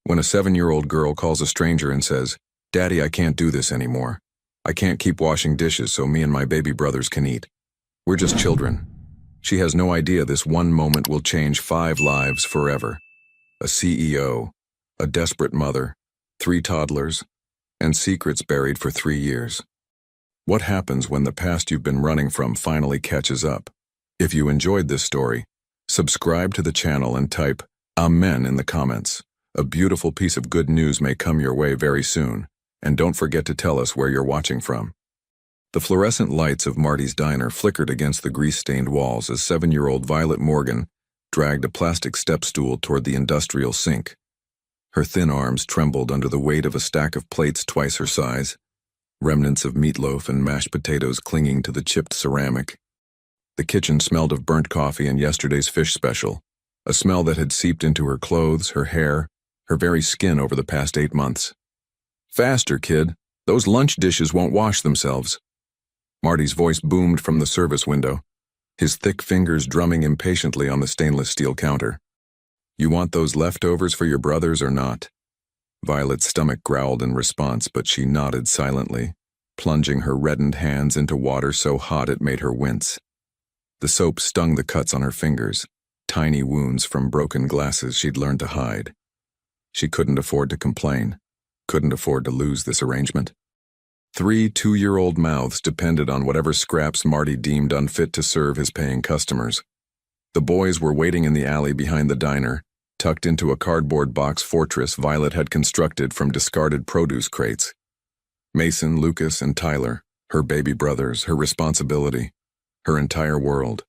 When a 7-year-old girl calls a stranger and says, "Daddy, I can't do this anymore. I can't keep washing dishes so me and my baby brothers can eat. We're just children." She has no idea this one moment will change 5 lives forever. A CEO, a desperate mother, 3 toddlers, and secrets buried for 3 years. What happens when the past you've been running from finally catches up? If you enjoyed this story, subscribe to the channel and type "Amen" in the comments. A beautiful piece of good news may come your way very soon, and don't forget to tell us where you're watching from. The fluorescent lights of Marty's diner flickered against the grease-stained walls as 7-year-old Violet Morgan dragged a plastic step stool toward the industrial sink. Her thin arms trembled under the weight of a stack of plates twice her size, remnants of meatloaf and mashed potatoes clinging to the chipped ceramic. The kitchen smelled of burnt coffee and yesterday's fish special, a smell that had seeped into her clothes, her hair, her very skin over the past 8 months. "Faster, kid. Those lunch dishes won't wash themselves." Marty's voice boomed from the service window, his thick fingers drumming impatiently on the stainless steel counter. "You want those leftovers for your brothers or not?" Violet's stomach growled in response, but she nodded silently, plunging her reddened hands into water so hot it made her wince. The soap stung the cuts on her fingers, tiny wounds from broken glasses she'd learned to hide. She couldn't afford to complain, couldn't afford to lose this arrangement. 3 2-year-old mouths depended on whatever scraps Marty deemed unfit to serve his paying customers. The boys were waiting in the alley behind the diner, tucked into a cardboard box fortress Violet had constructed from discarded produce crates. Mason, Lucas, and Tyler, her baby brothers, her responsibility, her entire world.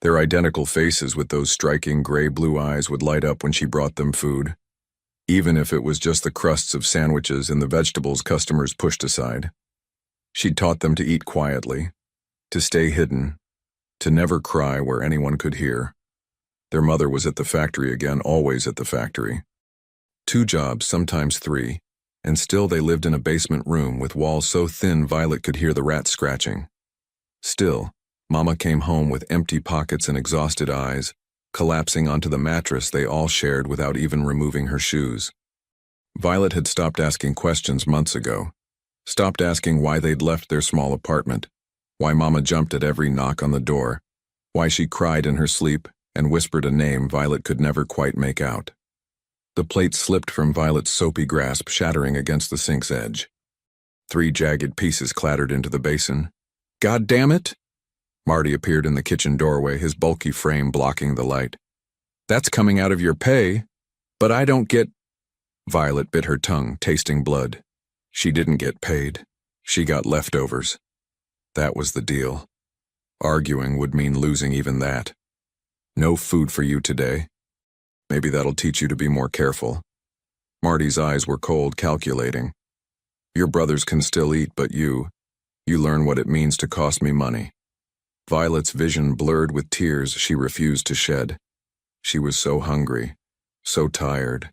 Their identical faces with those striking gray-blue eyes would light up when she brought them food, even if it was just the crusts of sandwiches and the vegetables customers pushed aside. She'd taught them to eat quietly, to stay hidden, to never cry where anyone could hear. Their mother was at the factory again, always at the factory. 2 jobs, sometimes 3, and still they lived in a basement room with walls so thin Violet could hear the rats scratching. Still, Mama came home with empty pockets and exhausted eyes, collapsing onto the mattress they all shared without even removing her shoes. Violet had stopped asking questions months ago, stopped asking why they'd left their small apartment, why Mama jumped at every knock on the door, why she cried in her sleep and whispered a name Violet could never quite make out. The plate slipped from Violet's soapy grasp, shattering against the sink's edge. 3 jagged pieces clattered into the basin. "God damn it!" Marty appeared in the kitchen doorway, his bulky frame blocking the light. "That's coming out of your pay, but I don't get—" Violet bit her tongue, tasting blood. She didn't get paid. She got leftovers. That was the deal. Arguing would mean losing even that. "No food for you today. Maybe that'll teach you to be more careful." Marty's eyes were cold, calculating. "Your brothers can still eat, but you learn what it means to cost me money." Violet's vision blurred with tears she refused to shed. She was so hungry, so tired.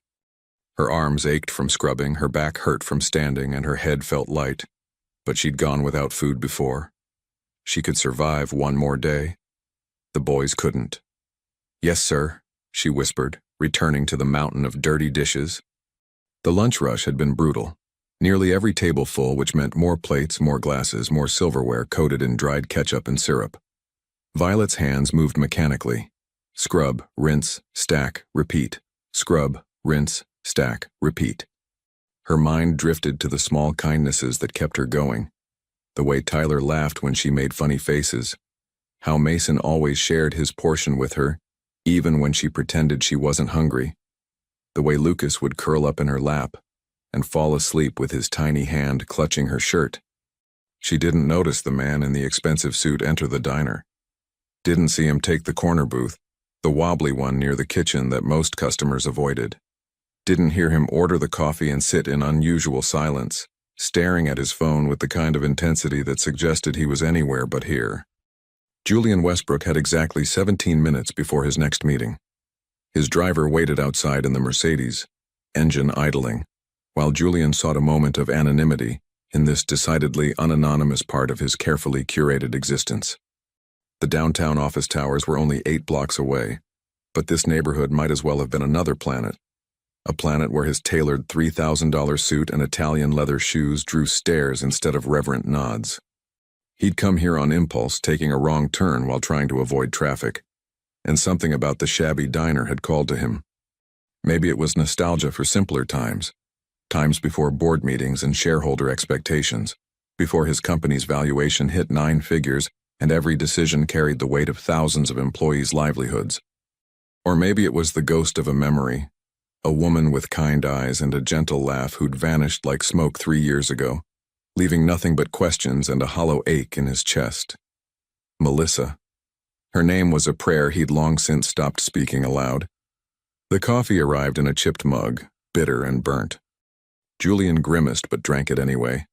Her arms ached from scrubbing, her back hurt from standing, and her head felt light. But she'd gone without food before. She could survive one more day. The boys couldn't. "Yes, sir," she whispered, returning to the mountain of dirty dishes. The lunch rush had been brutal. Nearly every table full, which meant more plates, more glasses, more silverware coated in dried ketchup and syrup. Violet's hands moved mechanically. Scrub, rinse, stack, repeat. Scrub, rinse, stack, repeat. Her mind drifted to the small kindnesses that kept her going. The way Tyler laughed when she made funny faces. How Mason always shared his portion with her, even when she pretended she wasn't hungry. The way Lucas would curl up in her lap and fall asleep with his tiny hand clutching her shirt. She didn't notice the man in the expensive suit enter the diner. Didn't see him take the corner booth, the wobbly one near the kitchen that most customers avoided. Didn't hear him order the coffee and sit in unusual silence, staring at his phone with the kind of intensity that suggested he was anywhere but here. Julian Westbrook had exactly 17 minutes before his next meeting. His driver waited outside in the Mercedes, engine idling, while Julian sought a moment of anonymity in this decidedly unanonymous part of his carefully curated existence. The downtown office towers were only 8 blocks away, but this neighborhood might as well have been another planet. A planet where his tailored $3,000 suit and Italian leather shoes drew stares instead of reverent nods. He'd come here on impulse, taking a wrong turn while trying to avoid traffic, and something about the shabby diner had called to him. Maybe it was nostalgia for simpler times before board meetings and shareholder expectations, before his company's valuation hit 9 figures and every decision carried the weight of thousands of employees' livelihoods. Or maybe it was the ghost of a memory, a woman with kind eyes and a gentle laugh who'd vanished like smoke 3 years ago, leaving nothing but questions and a hollow ache in his chest. Melissa. Her name was a prayer he'd long since stopped speaking aloud. The coffee arrived in a chipped mug, bitter and burnt. Julian grimaced but drank it anyway,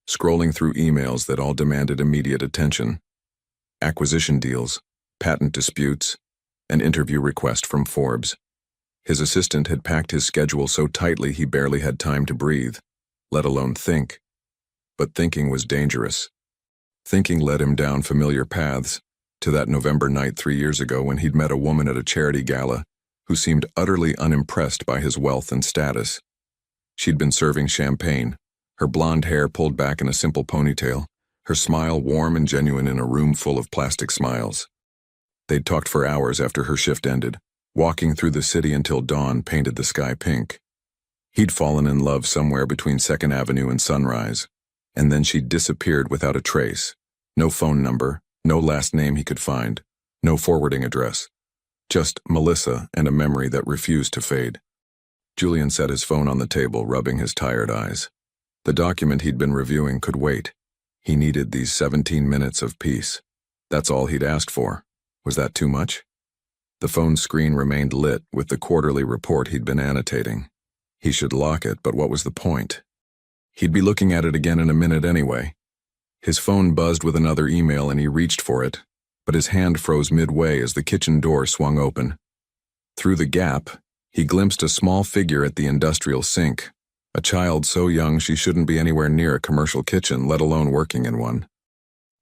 scrolling through emails that all demanded immediate attention. Acquisition deals, patent disputes, an interview request from Forbes. His assistant had packed his schedule so tightly he barely had time to breathe, let alone think. But thinking was dangerous. Thinking led him down familiar paths, to that November night 3 years ago when he'd met a woman at a charity gala who seemed utterly unimpressed by his wealth and status. She'd been serving champagne, her blonde hair pulled back in a simple ponytail, her smile warm and genuine in a room full of plastic smiles. They'd talked for hours after her shift ended, walking through the city until dawn painted the sky pink. He'd fallen in love somewhere between 2nd Avenue and Sunrise, and then she'd disappeared without a trace. No phone number, no last name he could find, no forwarding address. Just Melissa and a memory that refused to fade. Julian set his phone on the table, rubbing his tired eyes. The document he'd been reviewing could wait. He needed these 17 minutes of peace. That's all he'd asked for. Was that too much? The phone screen remained lit with the quarterly report he'd been annotating. He should lock it, but what was the point? He'd be looking at it again in a minute anyway. His phone buzzed with another email and he reached for it, but his hand froze midway as the kitchen door swung open. Through the gap, he glimpsed a small figure at the industrial sink, a child so young she shouldn't be anywhere near a commercial kitchen, let alone working in one.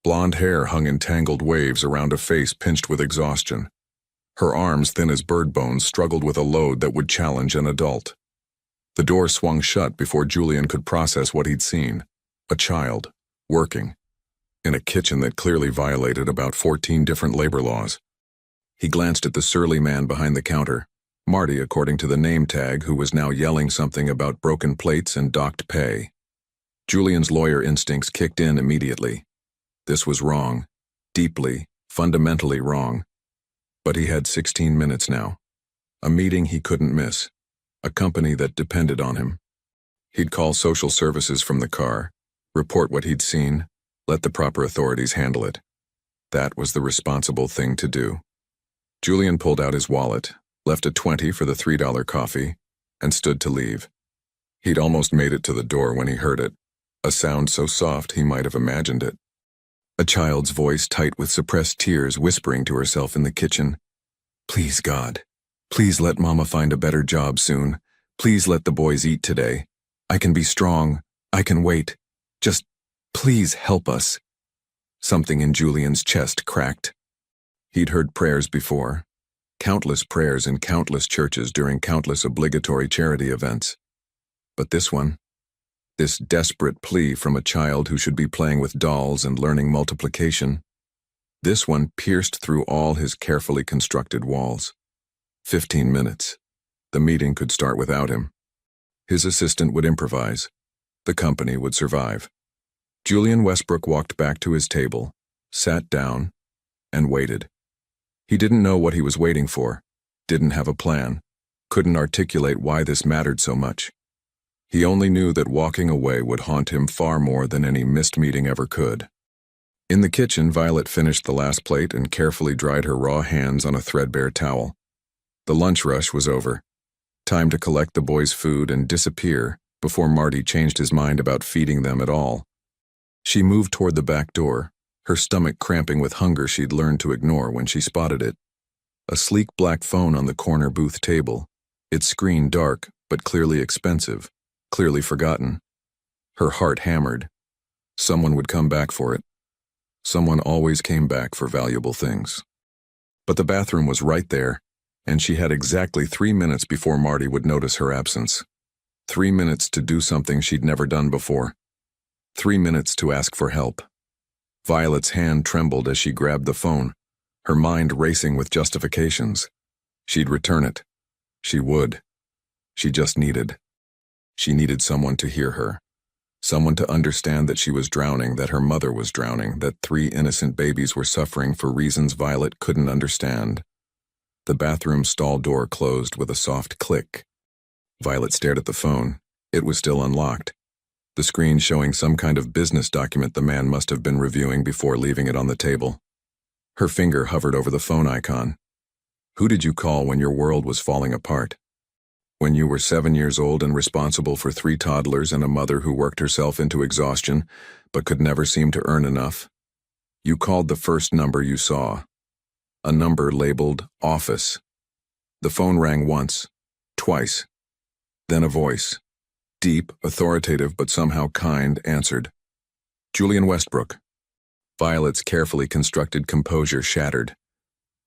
Blonde hair hung in tangled waves around a face pinched with exhaustion. Her arms, thin as bird bones, struggled with a load that would challenge an adult. The door swung shut before Julian could process what he'd seen. A child, working, in a kitchen that clearly violated about 14 different labor laws. He glanced at the surly man behind the counter, Marty according to the name tag, who was now yelling something about broken plates and docked pay. Julian's lawyer instincts kicked in immediately. This was wrong, deeply, fundamentally wrong. But he had 16 minutes now. A meeting he couldn't miss. A company that depended on him. He'd call social services from the car, report what he'd seen, let the proper authorities handle it. That was the responsible thing to do. Julian pulled out his wallet, left a 20 for the $3 coffee, and stood to leave. He'd almost made it to the door when he heard it, a sound so soft he might have imagined it. A child's voice, tight with suppressed tears, whispering to herself in the kitchen. Please, God. Please let Mama find a better job soon. Please let the boys eat today. I can be strong. I can wait. Just, please help us. Something in Julian's chest cracked. He'd heard prayers before. Countless prayers in countless churches during countless obligatory charity events. But this one, this desperate plea from a child who should be playing with dolls and learning multiplication, this one pierced through all his carefully constructed walls. 15 minutes. The meeting could start without him. His assistant would improvise. The company would survive. Julian Westbrook walked back to his table, sat down, and waited. He didn't know what he was waiting for, didn't have a plan, couldn't articulate why this mattered so much. He only knew that walking away would haunt him far more than any missed meeting ever could. In the kitchen, Violet finished the last plate and carefully dried her raw hands on a threadbare towel. The lunch rush was over. Time to collect the boys' food and disappear before Marty changed his mind about feeding them at all. She moved toward the back door, her stomach cramping with hunger she'd learned to ignore when she spotted it. A sleek black phone on the corner booth table, its screen dark but clearly expensive, clearly forgotten. Her heart hammered. Someone would come back for it. Someone always came back for valuable things. But the bathroom was right there, and she had exactly 3 minutes before Marty would notice her absence. 3 minutes to do something she'd never done before. 3 minutes to ask for help. Violet's hand trembled as she grabbed the phone, her mind racing with justifications. She'd return it. She would. She just needed. She needed someone to hear her. Someone to understand that she was drowning, that her mother was drowning, that 3 innocent babies were suffering for reasons Violet couldn't understand. The bathroom stall door closed with a soft click. Violet stared at the phone. It was still unlocked. The screen showing some kind of business document the man must have been reviewing before leaving it on the table. Her finger hovered over the phone icon. Who did you call when your world was falling apart? When you were 7 years old and responsible for 3 toddlers and a mother who worked herself into exhaustion but could never seem to earn enough? You called the first number you saw. A number labeled office. The phone rang once, twice. Then a voice, deep, authoritative but somehow kind, answered. Julian Westbrook. Violet's carefully constructed composure shattered.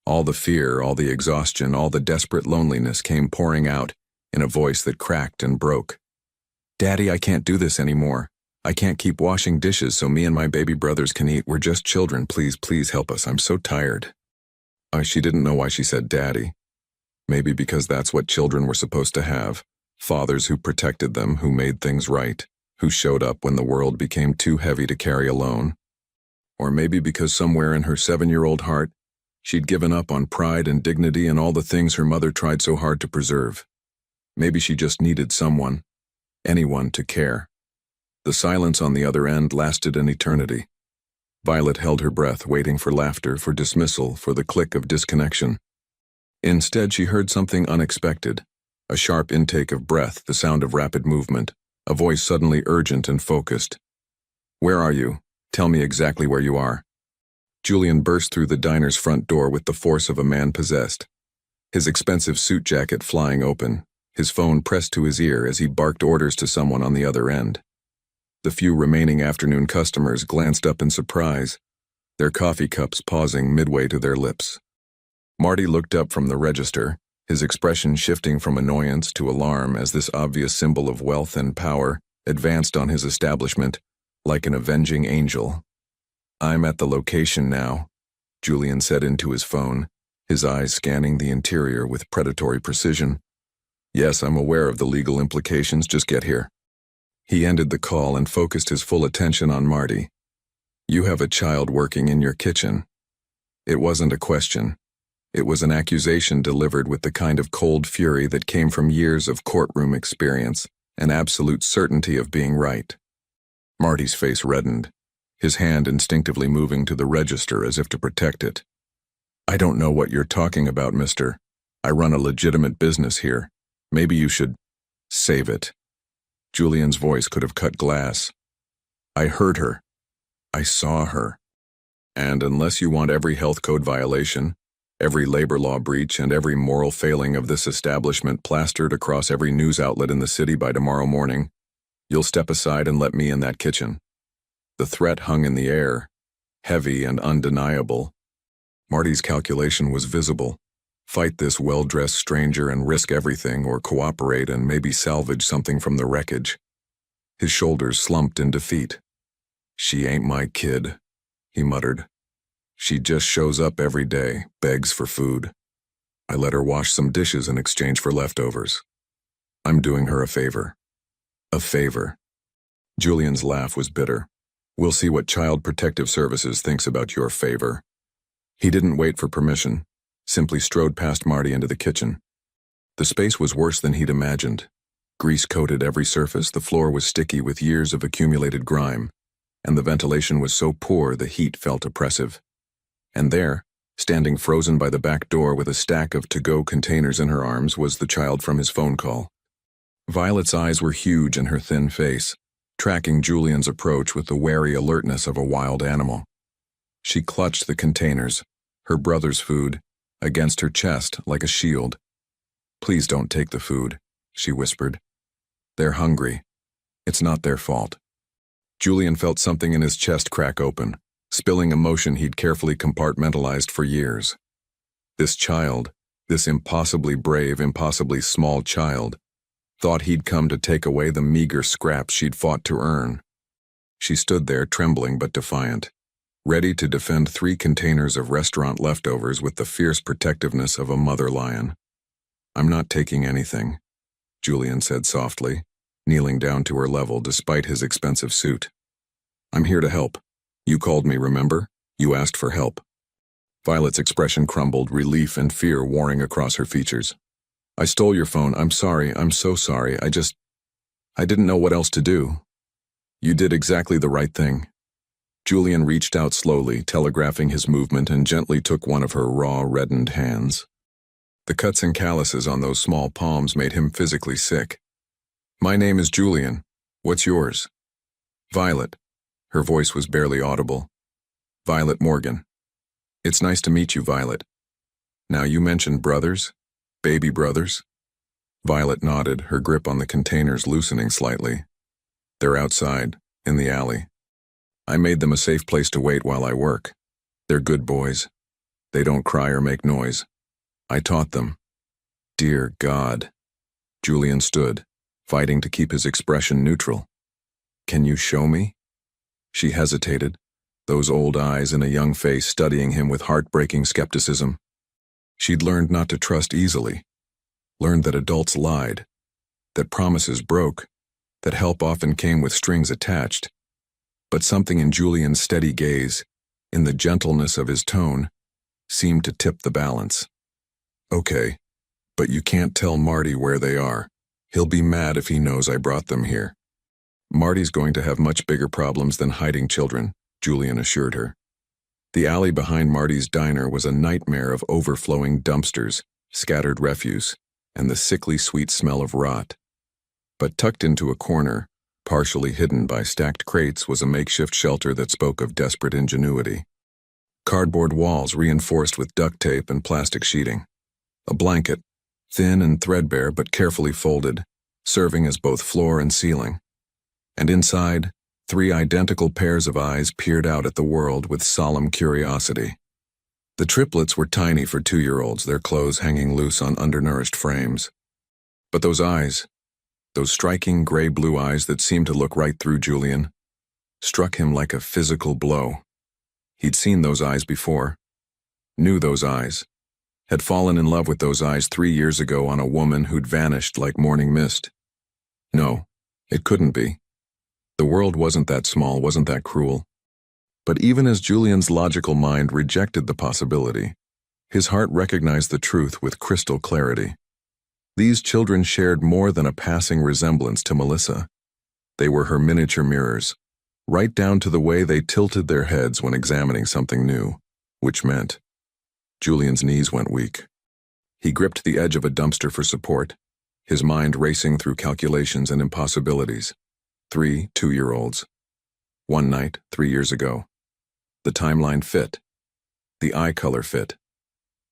All the fear, all the exhaustion, all the desperate loneliness came pouring out in a voice that cracked and broke. Daddy, I can't do this anymore. I can't keep washing dishes so me and my baby brothers can eat. We're just children. Please help us. I'm so tired. She didn't know why she said daddy. Maybe because that's what children were supposed to have. Fathers who protected them, who made things right, who showed up when the world became too heavy to carry alone. Or maybe because somewhere in her 7-year-old heart, she'd given up on pride and dignity and all the things her mother tried so hard to preserve. Maybe she just needed someone, anyone to care. The silence on the other end lasted an eternity. Violet held her breath, waiting for laughter, for dismissal, for the click of disconnection. Instead, she heard something unexpected. A sharp intake of breath, the sound of rapid movement, a voice suddenly urgent and focused. Where are you? Tell me exactly where you are. Julian burst through the diner's front door with the force of a man possessed. His expensive suit jacket flying open, his phone pressed to his ear as he barked orders to someone on the other end. The few remaining afternoon customers glanced up in surprise, their coffee cups pausing midway to their lips. Marty looked up from the register, his expression shifting from annoyance to alarm as this obvious symbol of wealth and power advanced on his establishment like an avenging angel. I'm at the location now, Julian said into his phone, his eyes scanning the interior with predatory precision. Yes, I'm aware of the legal implications, just get here. He ended the call and focused his full attention on Marty. You have a child working in your kitchen. It wasn't a question. It was an accusation delivered with the kind of cold fury that came from years of courtroom experience and absolute certainty of being right. Marty's face reddened, his hand instinctively moving to the register as if to protect it. I don't know what you're talking about, mister. I run a legitimate business here. Maybe you should save it. Julian's voice could have cut glass. I heard her. I saw her. And unless you want every health code violation, every labor law breach, and every moral failing of this establishment plastered across every news outlet in the city by tomorrow morning, you'll step aside and let me in that kitchen. The threat hung in the air, heavy and undeniable. Marty's calculation was visible. Fight this well-dressed stranger and risk everything, or cooperate and maybe salvage something from the wreckage. His shoulders slumped in defeat. She ain't my kid, he muttered. She just shows up every day, begs for food. I let her wash some dishes in exchange for leftovers. I'm doing her a favor. A favor. Julian's laugh was bitter. We'll see what Child Protective Services thinks about your favor. He didn't wait for permission, simply strode past Marty into the kitchen. The space was worse than he'd imagined. Grease coated every surface, the floor was sticky with years of accumulated grime, and the ventilation was so poor the heat felt oppressive. And there, standing frozen by the back door with a stack of to-go containers in her arms, was the child from his phone call. Violet's eyes were huge in her thin face, tracking Julian's approach with the wary alertness of a wild animal. She clutched the containers, her brother's food, against her chest like a shield. Please don't take the food, she whispered. They're hungry. It's not their fault. Julian felt something in his chest crack open, spilling emotion he'd carefully compartmentalized for years. This child, This impossibly brave, impossibly small child thought he'd come to take away the meager scraps she'd fought to earn. She stood there, trembling but defiant, ready to defend 3 containers of restaurant leftovers with the fierce protectiveness of a mother lion. "I'm not taking anything," Julian said softly, kneeling down to her level despite his expensive suit. "I'm here to help. You called me, remember? You asked for help." Violet's expression crumbled, relief and fear warring across her features. "I stole your phone. I'm sorry. I'm so sorry. I didn't know what else to do." "You did exactly the right thing." Julian reached out slowly, telegraphing his movement, and gently took one of her raw, reddened hands. The cuts and calluses on those small palms made him physically sick. "My name is Julian. What's yours?" "Violet." Her voice was barely audible. "Violet Morgan. It's nice to meet you, Violet. Now you mentioned brothers? Baby brothers?" Violet nodded, her grip on the containers loosening slightly. "They're outside, in the alley. I made them a safe place to wait while I work. They're good boys. They don't cry or make noise. I taught them." "Dear God." Julian stood, fighting to keep his expression neutral. "Can you show me?" She hesitated, those old eyes in a young face studying him with heartbreaking skepticism. She'd learned not to trust easily, learned that adults lied, that promises broke, that help often came with strings attached. But something in Julian's steady gaze, in the gentleness of his tone, seemed to tip the balance. "Okay, but you can't tell Marty where they are. He'll be mad if he knows I brought them here." "Marty's going to have much bigger problems than hiding children," Julian assured her. The alley behind Marty's diner was a nightmare of overflowing dumpsters, scattered refuse, and the sickly sweet smell of rot. But tucked into a corner, partially hidden by stacked crates, was a makeshift shelter that spoke of desperate ingenuity. Cardboard walls reinforced with duct tape and plastic sheeting. A blanket, thin and threadbare but carefully folded, serving as both floor and ceiling. And inside, 3 identical pairs of eyes peered out at the world with solemn curiosity. The triplets were tiny for 2-year-olds, their clothes hanging loose on undernourished frames. But those eyes, those striking gray-blue eyes that seemed to look right through Julian, struck him like a physical blow. He'd seen those eyes before, knew those eyes, had fallen in love with those eyes 3 years ago on a woman who'd vanished like morning mist. No, it couldn't be. The world wasn't that small, wasn't that cruel. But even as Julian's logical mind rejected the possibility, his heart recognized the truth with crystal clarity. These children shared more than a passing resemblance to Melissa. They were her miniature mirrors, right down to the way they tilted their heads when examining something new, which meant Julian's knees went weak. He gripped the edge of a dumpster for support, his mind racing through calculations and impossibilities. 3 2-year-olds. One night, 3 years ago. The timeline fit. The eye color fit.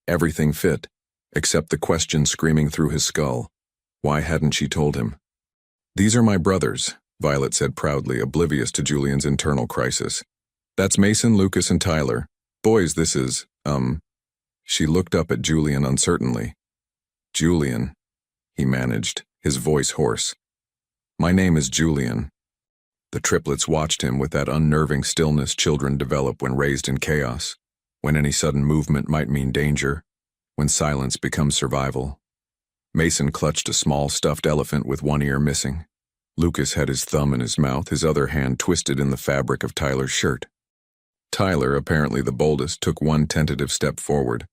Everything fit, except the question screaming through his skull. Why hadn't she told him? "These are my brothers," Violet said proudly, oblivious to Julian's internal crisis. "That's Mason, Lucas, and Tyler. Boys, this is, She looked up at Julian uncertainly. "Julian," he managed, his voice hoarse. "My name is Julian." The triplets watched him with that unnerving stillness children develop when raised in chaos, when any sudden movement might mean danger, when silence becomes survival. Mason clutched a small stuffed elephant with one ear missing. Lucas had his thumb in his mouth, his other hand twisted in the fabric of Tyler's shirt. Tyler, apparently the boldest, took one tentative step forward.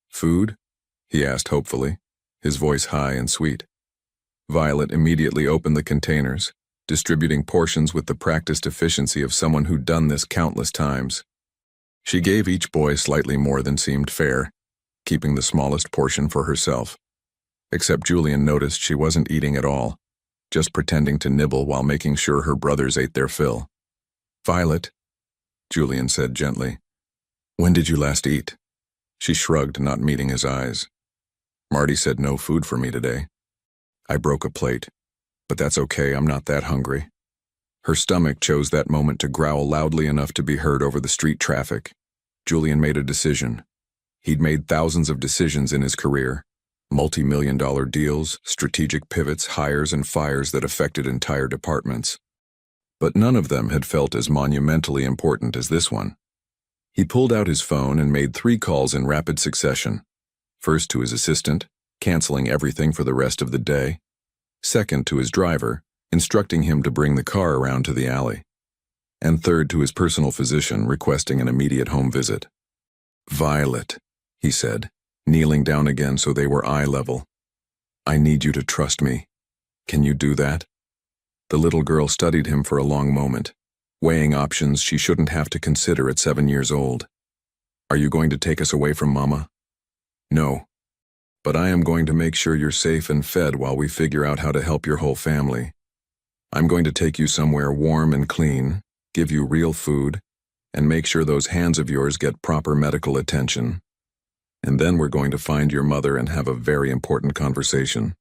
"Food?" he asked hopefully, his voice high and sweet. Violet immediately opened the containers, distributing portions with the practiced efficiency of someone who'd done this countless times. She gave each boy slightly more than seemed fair, keeping the smallest portion for herself. Except Julian noticed she wasn't eating at all, just pretending to nibble while making sure her brothers ate their fill. "Violet," Julian said gently, "when did you last eat?" She shrugged, not meeting his eyes. "Marty said no food for me today. I broke a plate, but that's okay, I'm not that hungry." Her stomach chose that moment to growl loudly enough to be heard over the street traffic. Julian made a decision. He'd made thousands of decisions in his career, multi-million-dollar deals, strategic pivots, hires and fires that affected entire departments. But none of them had felt as monumentally important as this one. He pulled out his phone and made 3 calls in rapid succession. First to his assistant, canceling everything for the rest of the day. Second to his driver, instructing him to bring the car around to the alley. And third to his personal physician, requesting an immediate home visit. "Violet," he said, kneeling down again so they were eye level. "I need you to trust me. Can you do that?" The little girl studied him for a long moment, weighing options she shouldn't have to consider at 7 years old. "Are you going to take us away from Mama?" "No. But I am going to make sure you're safe and fed while we figure out how to help your whole family. I'm going to take you somewhere warm and clean, give you real food, and make sure those hands of yours get proper medical attention. And then we're going to find your mother and have a very important conversation.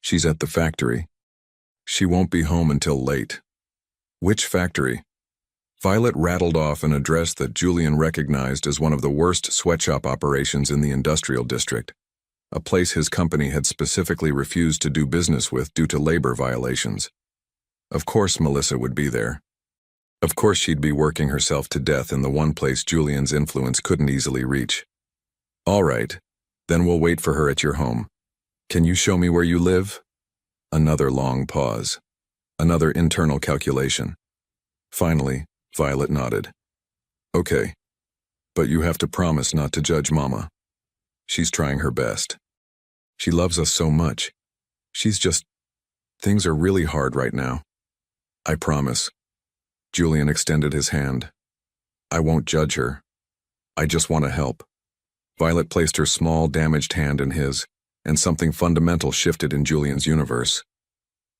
She's at the factory. She won't be home until late." "Which factory?" Violet rattled off an address that Julian recognized as one of the worst sweatshop operations in the industrial district, a place his company had specifically refused to do business with due to labor violations. Of course Melissa would be there. Of course she'd be working herself to death in the one place Julian's influence couldn't easily reach. "All right, then we'll wait for her at your home. Can you show me where you live?" Another long pause. Another internal calculation. Finally, Violet nodded. "Okay, but you have to promise not to judge Mama. She's trying her best. She loves us so much. Things are really hard right now. I promise." Julian extended his hand. "I won't judge her. I just want to help." Violet placed her small, damaged hand in his, and something fundamental shifted in Julian's universe.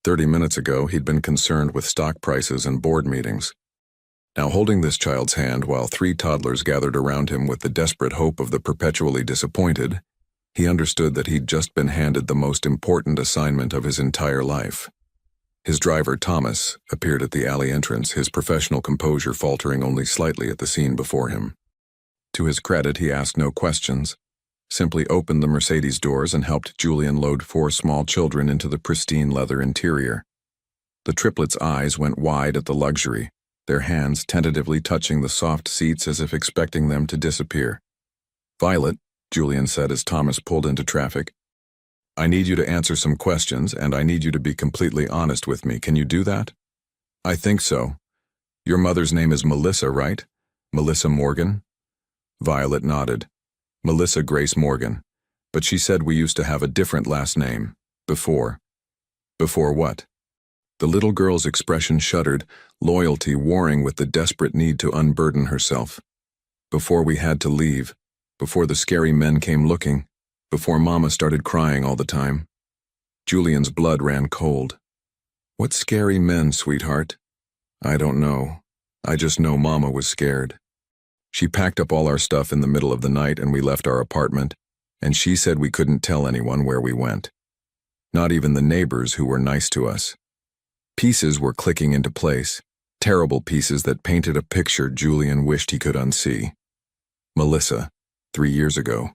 30 minutes ago, he'd been concerned with stock prices and board meetings. Now holding this child's hand while 3 toddlers gathered around him with the desperate hope of the perpetually disappointed, he understood that he'd just been handed the most important assignment of his entire life. His driver, Thomas, appeared at the alley entrance, his professional composure faltering only slightly at the scene before him. To his credit, he asked no questions, simply opened the Mercedes doors and helped Julian load 4 small children into the pristine leather interior. The triplets' eyes went wide at the luxury, their hands tentatively touching the soft seats as if expecting them to disappear. "Violet," Julian said as Thomas pulled into traffic, "I need you to answer some questions, and I need you to be completely honest with me. Can you do that?" "I think so. Your mother's name is Melissa, right? Melissa Morgan?" Violet nodded. "Melissa Grace Morgan. But she said we used to have a different last name. Before." "Before what?" The little girl's expression shuddered, loyalty warring with the desperate need to unburden herself. "Before we had to leave. Before the scary men came looking. Before Mama started crying all the time." Julian's blood ran cold. "What scary men, sweetheart?" "I don't know. I just know Mama was scared. She packed up all our stuff in the middle of the night and we left our apartment, and she said we couldn't tell anyone where we went. Not even the neighbors who were nice to us." Pieces were clicking into place, terrible pieces that painted a picture Julian wished he could unsee. Melissa, 3 years ago,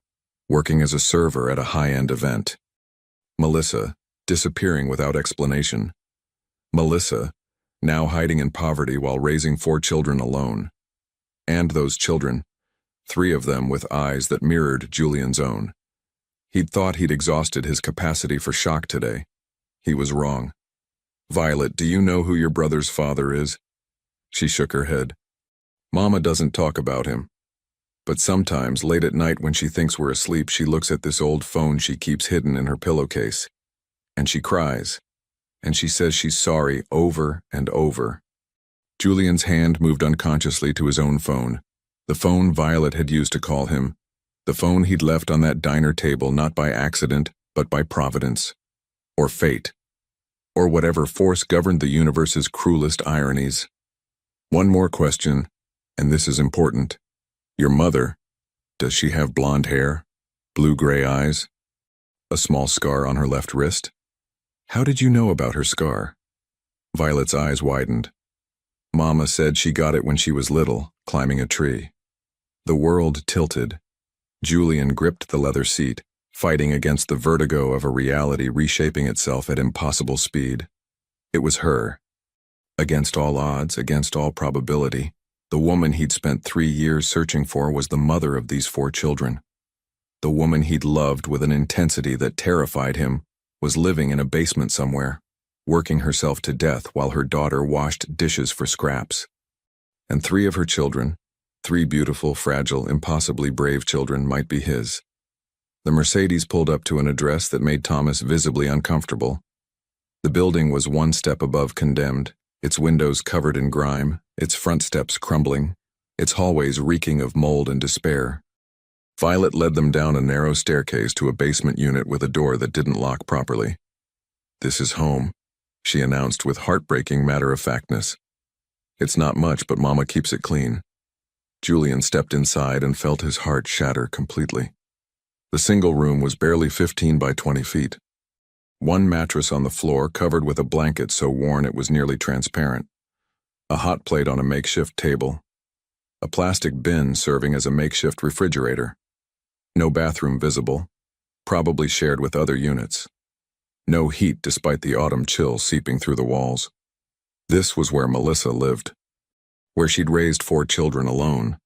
working as a server at a high-end event. Melissa, disappearing without explanation. Melissa, now hiding in poverty while raising 4 children alone. And those children, 3 of them with eyes that mirrored Julian's own. He'd thought he'd exhausted his capacity for shock today. He was wrong. "Violet, do you know who your brother's father is?" She shook her head. "Mama doesn't talk about him. But sometimes, late at night when she thinks we're asleep, she looks at this old phone she keeps hidden in her pillowcase. And she cries. And she says she's sorry over and over." Julian's hand moved unconsciously to his own phone, the phone Violet had used to call him, the phone he'd left on that diner table not by accident, but by providence. Or fate. Or whatever force governed the universe's cruelest ironies. "One more question, and this is important. Your mother, does she have blonde hair, blue-gray eyes, a small scar on her left wrist? How did you know about her scar?" Violet's eyes widened. "Mama said she got it when she was little, climbing a tree." The world tilted. Julian gripped the leather seat, fighting against the vertigo of a reality reshaping itself at impossible speed. It was her. Against all odds, against all probability, the woman he'd spent 3 years searching for was the mother of these 4 children. The woman he'd loved with an intensity that terrified him was living in a basement somewhere, working herself to death while her daughter washed dishes for scraps. And 3 of her children, 3 beautiful, fragile, impossibly brave children, might be his. The Mercedes pulled up to an address that made Thomas visibly uncomfortable. The building was 1 step above condemned, its windows covered in grime, its front steps crumbling, its hallways reeking of mold and despair. Violet led them down a narrow staircase to a basement unit with a door that didn't lock properly. "This is home," she announced with heartbreaking matter-of-factness. "It's not much, but Mama keeps it clean." Julian stepped inside and felt his heart shatter completely. The single room was barely 15 by 20 feet. 1 mattress on the floor covered with a blanket so worn it was nearly transparent. A hot plate on a makeshift table. A plastic bin serving as a makeshift refrigerator. No bathroom visible, probably shared with other units. No heat despite the autumn chill seeping through the walls. This was where Melissa lived. Where she'd raised 4 children alone.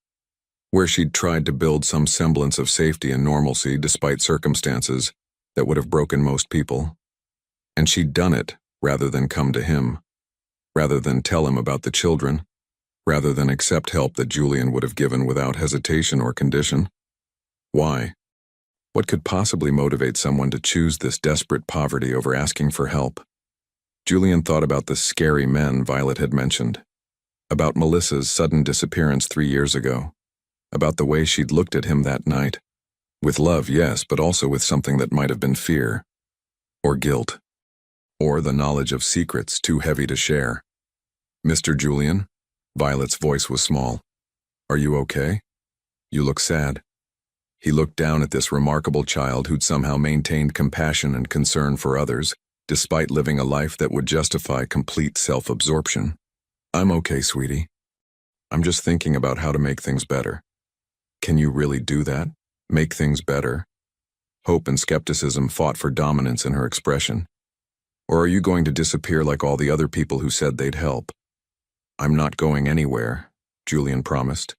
Where she'd tried to build some semblance of safety and normalcy despite circumstances that would have broken most people. And she'd done it rather than come to him. Rather than tell him about the children. Rather than accept help that Julian would have given without hesitation or condition. Why? What could possibly motivate someone to choose this desperate poverty over asking for help? Julian thought about the scary men Violet had mentioned. About Melissa's sudden disappearance 3 years ago. About the way she'd looked at him that night. With love, yes, but also with something that might have been fear. Or guilt. Or the knowledge of secrets too heavy to share. "Mr. Julian?" Violet's voice was small. "Are you okay? You look sad." He looked down at this remarkable child who'd somehow maintained compassion and concern for others, despite living a life that would justify complete self-absorption. "I'm okay, sweetie. I'm just thinking about how to make things better." Can you really do that? Make things better? Hope and skepticism fought for dominance in her expression. Or are you going to disappear like all the other people who said they'd help? "I'm not going anywhere," Julian promised.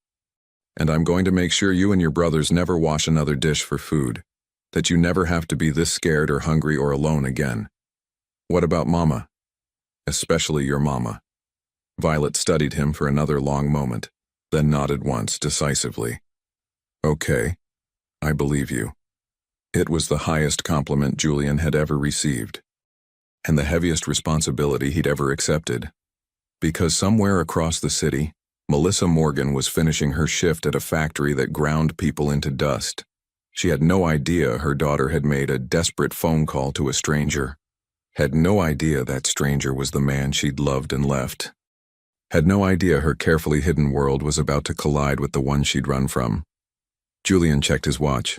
"And I'm going to make sure you and your brothers never wash another dish for food, that you never have to be this scared or hungry or alone again. What about Mama? Especially your Mama." Violet studied him for another long moment, then nodded once decisively. "Okay, I believe you." It was the highest compliment Julian had ever received, and the heaviest responsibility he'd ever accepted. Because somewhere across the city, Melissa Morgan was finishing her shift at a factory that ground people into dust. She had no idea her daughter had made a desperate phone call to a stranger. Had no idea that stranger was the man she'd loved and left. Had no idea her carefully hidden world was about to collide with the one she'd run from. Julian checked his watch.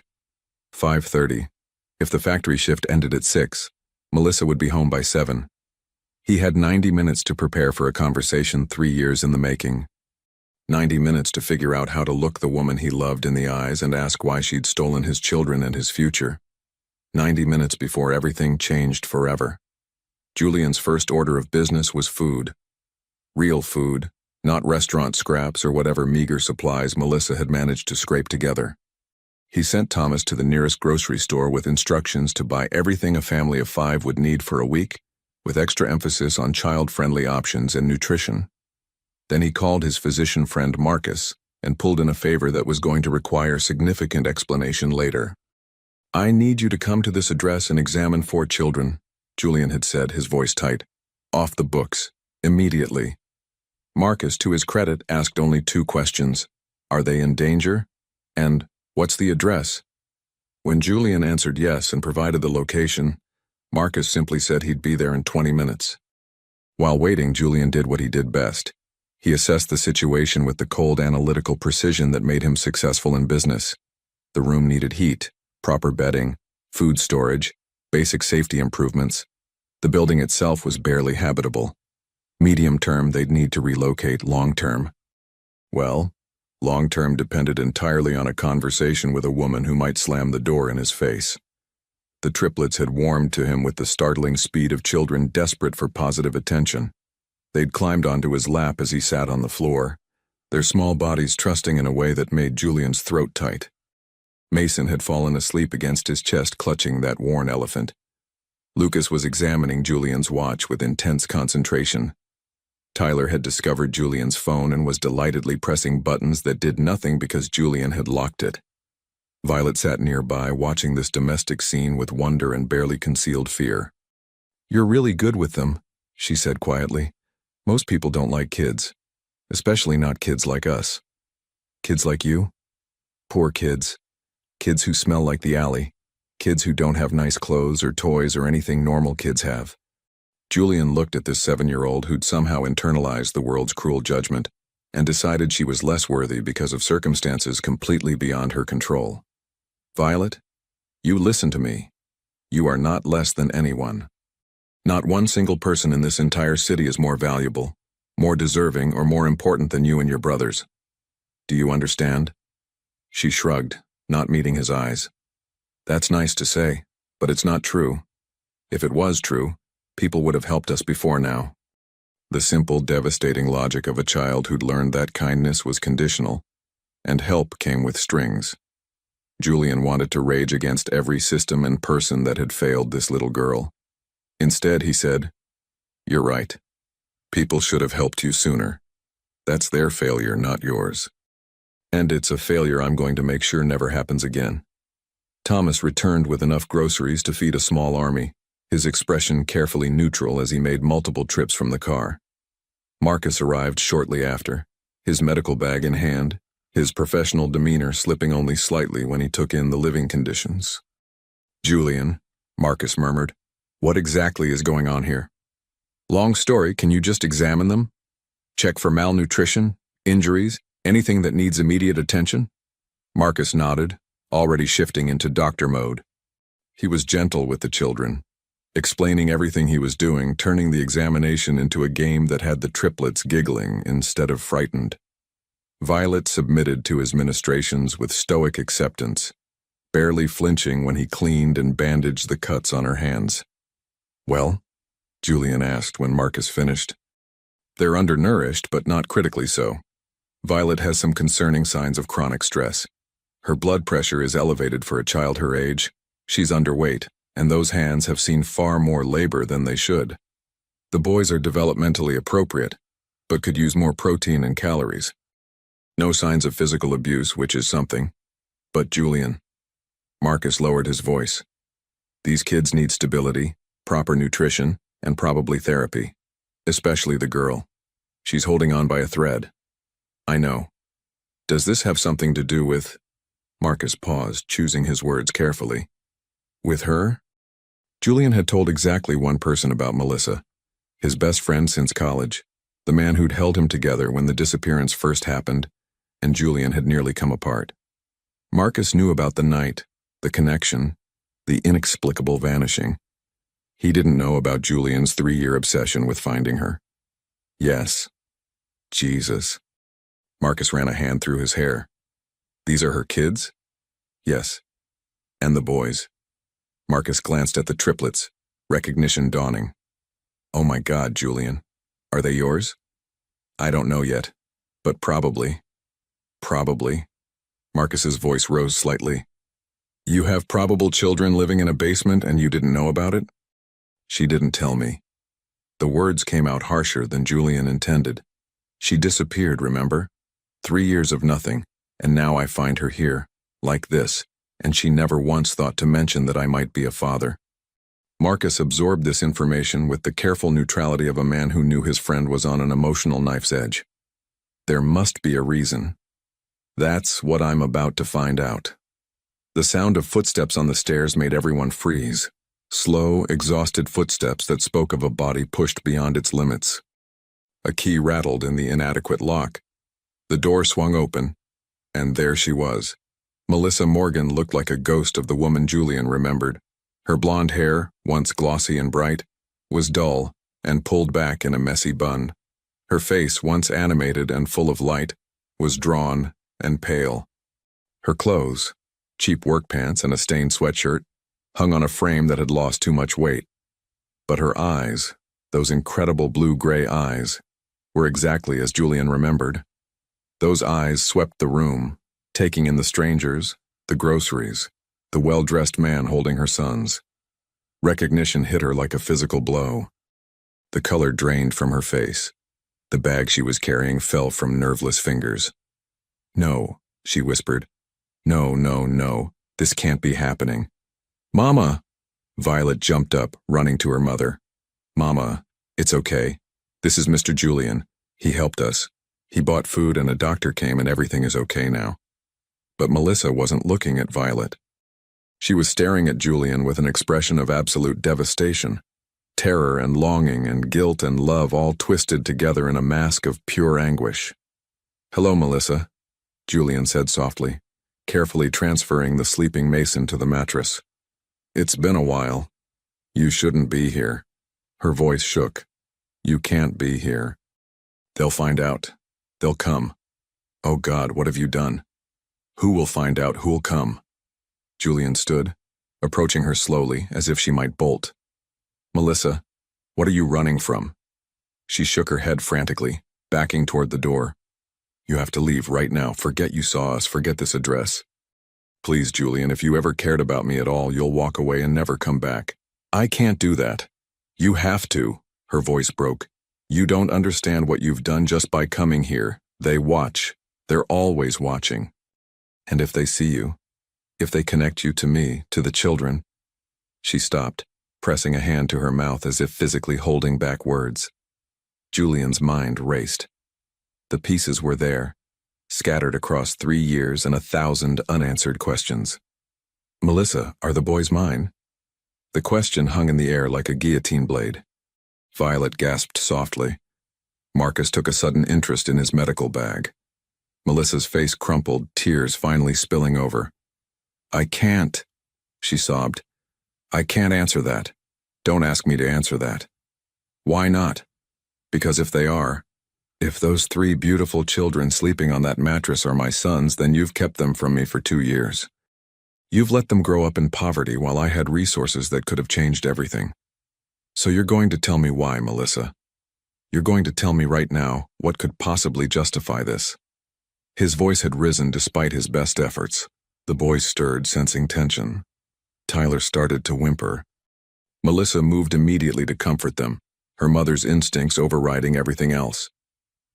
5:30. If the factory shift ended at 6, Melissa would be home by 7. He had 90 minutes to prepare for a conversation 3 years in the making. 90 minutes to figure out how to look the woman he loved in the eyes and ask why she'd stolen his children and his future. 90 minutes before everything changed forever. Julian's first order of business was food. Real food, not restaurant scraps or whatever meager supplies Melissa had managed to scrape together. He sent Thomas to the nearest grocery store with instructions to buy everything a family of 5 would need for a week, with extra emphasis on child-friendly options and nutrition. Then he called his physician friend Marcus and pulled in a favor that was going to require significant explanation later. "I need you to come to this address and examine 4 children," Julian had said, his voice tight. "Off the books. Immediately." Marcus, to his credit, asked only 2 questions. "Are they in danger?" and "What's the address?" When Julian answered yes and provided the location, Marcus simply said he'd be there in 20 minutes. While waiting, Julian did what he did best. He assessed the situation with the cold analytical precision that made him successful in business. The room needed heat, proper bedding, food storage, basic safety improvements. The building itself was barely habitable. Medium term, they'd need to relocate. Long term, well, Long-term depended entirely on a conversation with a woman who might slam the door in his face. The triplets had warmed to him with the startling speed of children desperate for positive attention. They'd climbed onto his lap as he sat on the floor, their small bodies trusting in a way that made Julian's throat tight. Mason had fallen asleep against his chest, clutching that worn elephant. Lucas was examining Julian's watch with intense concentration. Tyler had discovered Julian's phone and was delightedly pressing buttons that did nothing because Julian had locked it. Violet sat nearby, watching this domestic scene with wonder and barely concealed fear. "You're really good with them," she said quietly. "Most people don't like kids, especially not kids like us. Kids like you? Poor kids. Kids who smell like the alley. Kids who don't have nice clothes or toys or anything normal kids have." Julian looked at this 7-year-old who'd somehow internalized the world's cruel judgment and decided she was less worthy because of circumstances completely beyond her control. "Violet, you listen to me. You are not less than anyone. Not one single person in this entire city is more valuable, more deserving, or more important than you and your brothers. Do you understand?" She shrugged, not meeting his eyes. "That's nice to say, but it's not true. If it was true, people would have helped us before now." The simple, devastating logic of a child who'd learned that kindness was conditional, and help came with strings. Julian wanted to rage against every system and person that had failed this little girl. Instead, he said, "You're right. People should have helped you sooner. That's their failure, not yours. And it's a failure I'm going to make sure never happens again." Thomas returned with enough groceries to feed a small army, his expression carefully neutral as he made multiple trips from the car. Marcus arrived shortly after, his medical bag in hand, his professional demeanor slipping only slightly when he took in the living conditions. "Julian," Marcus murmured, "what exactly is going on here? Long story, can you just examine them? Check for malnutrition, injuries, anything that needs immediate attention?" Marcus nodded, already shifting into doctor mode. He was gentle with the children, explaining everything he was doing, turning the examination into a game that had the triplets giggling instead of frightened. Violet submitted to his ministrations with stoic acceptance, barely flinching when he cleaned and bandaged the cuts on her hands. "Well?" Julian asked when Marcus finished. "They're undernourished, but not critically so. Violet has some concerning signs of chronic stress. Her blood pressure is elevated for a child her age. She's underweight, and those hands have seen far more labor than they should. The boys are developmentally appropriate, but could use more protein and calories. No signs of physical abuse, which is something. But Julian," Marcus lowered his voice, "these kids need stability, proper nutrition, and probably therapy. Especially the girl. She's holding on by a thread." "I know. Does this have something to do with—" Marcus paused, choosing his words carefully. "With her?" Julian had told exactly one person about Melissa, his best friend since college, the man who'd held him together when the disappearance first happened, and Julian had nearly come apart. Marcus knew about the night, the connection, the inexplicable vanishing. He didn't know about Julian's 3-year obsession with finding her. "Yes. Jesus." Marcus ran a hand through his hair. "These are her kids?" "Yes. And the boys." Marcus glanced at the triplets, recognition dawning. "Oh my God, Julian. Are they yours?" "I don't know yet, but probably." "Probably." Marcus's voice rose slightly. "You have probable children living in a basement and you didn't know about it?" "She didn't tell me." The words came out harsher than Julian intended. "She disappeared, remember? 3 years of nothing, and now I find her here, like this, and she never once thought to mention that I might be a father." Marcus absorbed this information with the careful neutrality of a man who knew his friend was on an emotional knife's edge. "There must be a reason. That's what I'm about to find out." The sound of footsteps on the stairs made everyone freeze. Slow, exhausted footsteps that spoke of a body pushed beyond its limits. A key rattled in the inadequate lock. The door swung open, and there she was. Melissa Morgan looked like a ghost of the woman Julian remembered. Her blonde hair, once glossy and bright, was dull and pulled back in a messy bun. Her face, once animated and full of light, was drawn and pale. Her clothes, cheap work pants and a stained sweatshirt, hung on a frame that had lost too much weight. But her eyes, those incredible blue-gray eyes, were exactly as Julian remembered. Those eyes swept the room, taking in the strangers, the groceries, the well-dressed man holding her sons. Recognition hit her like a physical blow. The color drained from her face. The bag she was carrying fell from nerveless fingers. "No," she whispered. "No, no, no. This can't be happening." "Mama!" Violet jumped up, running to her mother. "Mama, it's okay. This is Mr. Julian. He helped us. He bought food and a doctor came and everything is okay now." But Melissa wasn't looking at Violet. She was staring at Julian with an expression of absolute devastation. Terror and longing and guilt and love all twisted together in a mask of pure anguish. "Hello, Melissa," Julian said softly, carefully transferring the sleeping Mason to the mattress. "It's been a while. You shouldn't be here." Her voice shook. "You can't be here. They'll find out. They'll come. Oh God, what have you done? Who will find out? Who'll come?" Julian stood, approaching her slowly, as if she might bolt. "Melissa, what are you running from?" She shook her head frantically, backing toward the door. "You have to leave right now. Forget you saw us. Forget this address. Please, Julian, if you ever cared about me at all, you'll walk away and never come back." "I can't do that." "You have to." Her voice broke. "You don't understand what you've done just by coming here. They watch. They're always watching. And if they see you, if they connect you to me, to the children—" She stopped, pressing a hand to her mouth as if physically holding back words. Julian's mind raced. The pieces were there, scattered across 3 years and 1,000 unanswered questions. "Melissa, are the boys mine?" The question hung in the air like a guillotine blade. Violet gasped softly. Marcus took a sudden interest in his medical bag. Melissa's face crumpled, tears finally spilling over. "I can't," she sobbed. "I can't answer that. Don't ask me to answer that." "Why not?" "Because if they are, if those 3 beautiful children sleeping on that mattress are my sons, then you've kept them from me for 2 years. You've let them grow up in poverty while I had resources that could have changed everything. So you're going to tell me why, Melissa. You're going to tell me right now what could possibly justify this." His voice had risen despite his best efforts. The boys stirred, sensing tension. Tyler started to whimper. Melissa moved immediately to comfort them, her mother's instincts overriding everything else.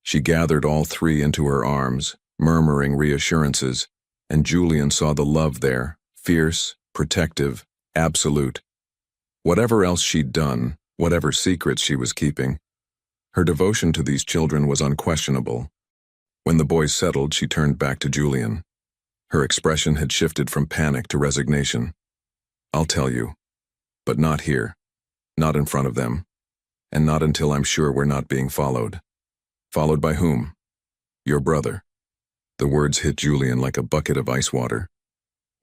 She gathered all 3 into her arms, murmuring reassurances, and Julian saw the love there, fierce, protective, absolute. Whatever else she'd done, whatever secrets she was keeping, her devotion to these children was unquestionable. When the boys settled, she turned back to Julian. Her expression had shifted from panic to resignation. "I'll tell you, but not here, not in front of them, and not until I'm sure we're not being followed." "Followed by whom?" "Your brother." The words hit Julian like a bucket of ice water.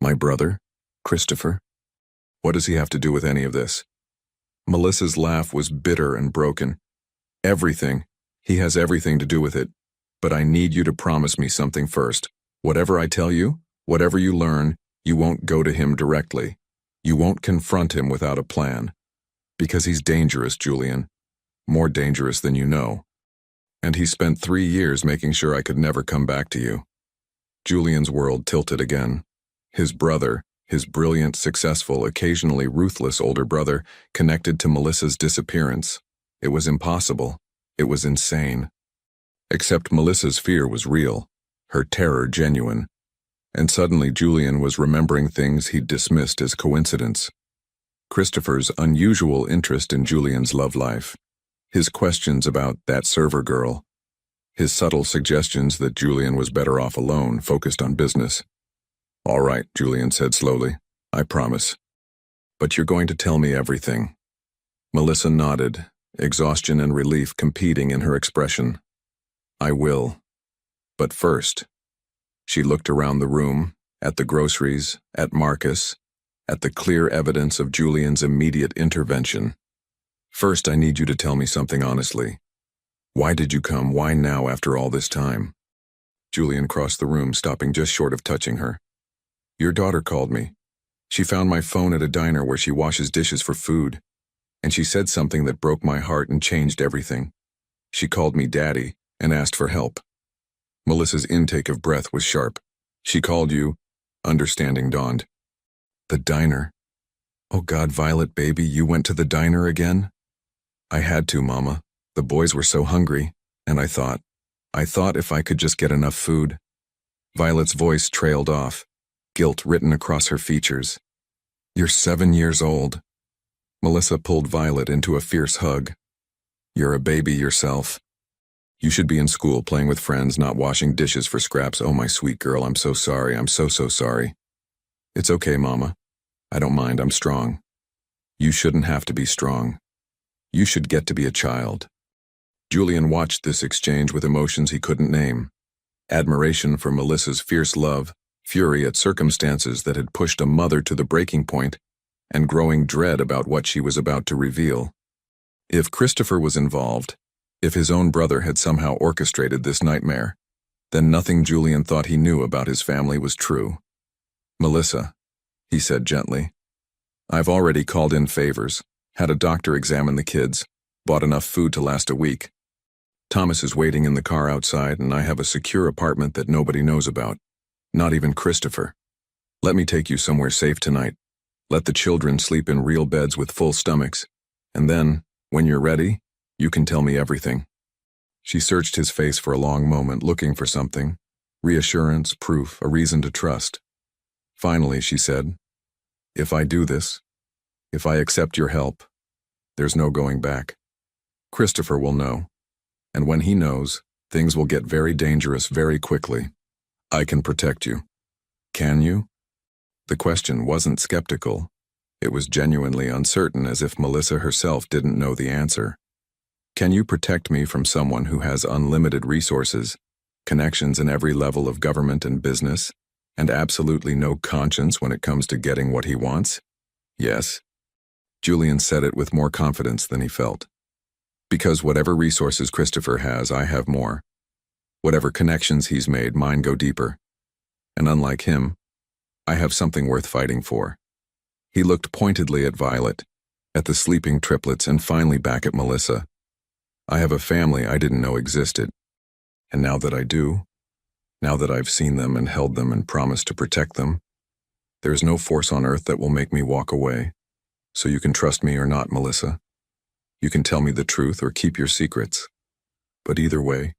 "My brother? Christopher? What does he have to do with any of this?" Melissa's laugh was bitter and broken. "Everything. He has everything to do with it. But I need you to promise me something first. Whatever I tell you, whatever you learn, you won't go to him directly. You won't confront him without a plan. Because he's dangerous, Julian. More dangerous than you know. And he spent 3 years making sure I could never come back to you." Julian's world tilted again. His brother, his brilliant, successful, occasionally ruthless older brother, connected to Melissa's disappearance. It was impossible. It was insane. Except Melissa's fear was real, her terror genuine. And suddenly Julian was remembering things he'd dismissed as coincidence. Christopher's unusual interest in Julian's love life, his questions about that server girl, his subtle suggestions that Julian was better off alone, focused on business. "All right," Julian said slowly. "I promise. But you're going to tell me everything." Melissa nodded, exhaustion and relief competing in her expression. "I will. But first." She looked around the room, at the groceries, at Marcus, at the clear evidence of Julian's immediate intervention. "First, I need you to tell me something honestly. Why did you come? Why now after all this time?" Julian crossed the room, stopping just short of touching her. Your daughter called me. She found my phone at a diner where she washes dishes for food, and she said something that broke my heart and changed everything. She called me Daddy and asked for help. Melissa's intake of breath was sharp. She called you. Understanding dawned. The diner. Oh God, Violet, baby, you went to the diner again? I had to, Mama. The boys were so hungry, and I thought if I could just get enough food. Violet's voice trailed off, guilt written across her features. You're 7 years old. Melissa pulled Violet into a fierce hug. You're a baby yourself. You should be in school playing with friends, not washing dishes for scraps. Oh, my sweet girl, I'm so sorry. I'm so sorry. It's okay, Mama. I don't mind. I'm strong. You shouldn't have to be strong. You should get to be a child. Julian watched this exchange with emotions he couldn't name. Admiration for Melissa's fierce love, fury at circumstances that had pushed a mother to the breaking point, and growing dread about what she was about to reveal. If Christopher was involved, if his own brother had somehow orchestrated this nightmare, then nothing Julian thought he knew about his family was true. Melissa, he said gently, I've already called in favors, had a doctor examine the kids, bought enough food to last a week. Thomas is waiting in the car outside, and I have a secure apartment that nobody knows about, not even Christopher. Let me take you somewhere safe tonight. Let the children sleep in real beds with full stomachs, and then, when you're ready, you can tell me everything. She searched his face for a long moment, looking for something, reassurance, proof, a reason to trust. Finally, she said, if I do this, if I accept your help, there's no going back. Christopher will know, and when he knows, things will get very dangerous very quickly. I can protect you. Can you? The question wasn't skeptical. It was genuinely uncertain, as if Melissa herself didn't know the answer. Can you protect me from someone who has unlimited resources, connections in every level of government and business, and absolutely no conscience when it comes to getting what he wants? Yes. Julian said it with more confidence than he felt. Because whatever resources Christopher has, I have more. Whatever connections he's made, mine go deeper. And unlike him, I have something worth fighting for. He looked pointedly at Violet, at the sleeping triplets, and finally back at Melissa. I have a family I didn't know existed. And now that I do, now that I've seen them and held them and promised to protect them, there's no force on earth that will make me walk away. So you can trust me or not, Melissa. You can tell me the truth or keep your secrets. But either way,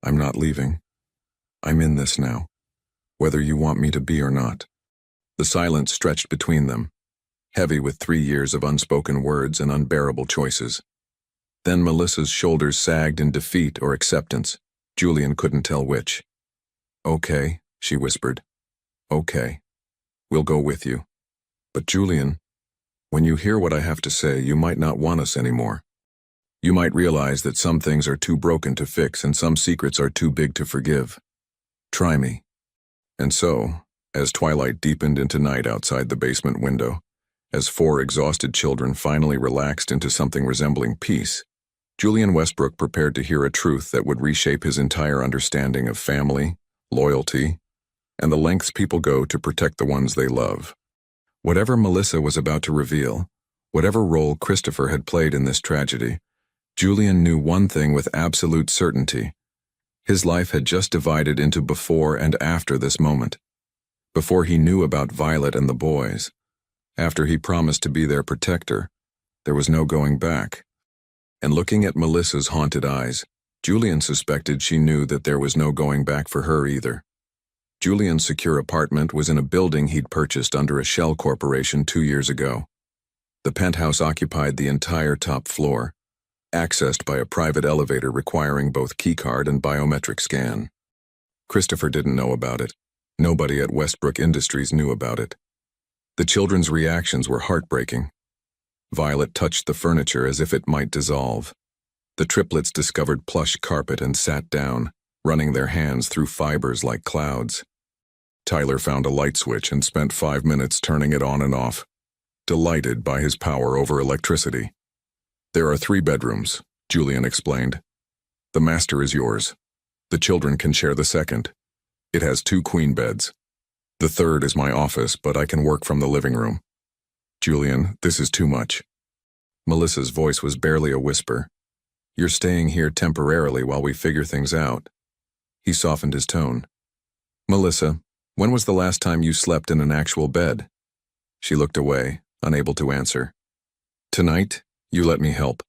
I'm not leaving. I'm in this now, whether you want me to be or not. The silence stretched between them, heavy with 3 years of unspoken words and unbearable choices. Then Melissa's shoulders sagged in defeat or acceptance. Julian couldn't tell which. Okay, she whispered. Okay. We'll go with you. But Julian, when you hear what I have to say, you might not want us anymore. You might realize that some things are too broken to fix and some secrets are too big to forgive. Try me. And so, as twilight deepened into night outside the basement window, as 4 exhausted children finally relaxed into something resembling peace, Julian Westbrook prepared to hear a truth that would reshape his entire understanding of family, loyalty, and the lengths people go to protect the ones they love. Whatever Melissa was about to reveal, whatever role Christopher had played in this tragedy, Julian knew one thing with absolute certainty. His life had just divided into before and after this moment. Before he knew about Violet and the boys, after he promised to be their protector, there was no going back. And looking at Melissa's haunted eyes, Julian suspected she knew that there was no going back for her either. Julian's secure apartment was in a building he'd purchased under a shell corporation 2 years ago. The penthouse occupied the entire top floor, accessed by a private elevator requiring both keycard and biometric scan. Christopher didn't know about it. Nobody at Westbrook Industries knew about it. The children's reactions were heartbreaking. Violet touched the furniture as if it might dissolve. The triplets discovered plush carpet and sat down, running their hands through fibers like clouds. Tyler found a light switch and spent 5 minutes turning it on and off, delighted by his power over electricity. There are 3 bedrooms, Julian explained. The master is yours. The children can share the second. It has 2 queen beds. The third is my office, but I can work from the living room. Julian, this is too much. Melissa's voice was barely a whisper. You're staying here temporarily while we figure things out. He softened his tone. Melissa, when was the last time you slept in an actual bed? She looked away, unable to answer. Tonight, you let me help.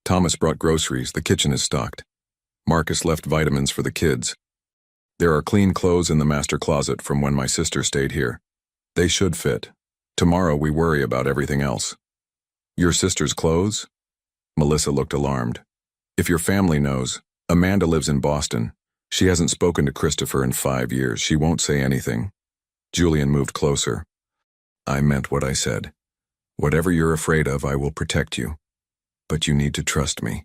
Thomas brought groceries, the kitchen is stocked. Marcus left vitamins for the kids. There are clean clothes in the master closet from when my sister stayed here. They should fit. Tomorrow we worry about everything else. Your sister's clothes? Melissa looked alarmed. If your family knows, Amanda lives in Boston. She hasn't spoken to Christopher in 5 years. She won't say anything. Julian moved closer. I meant what I said. Whatever you're afraid of, I will protect you. But you need to trust me.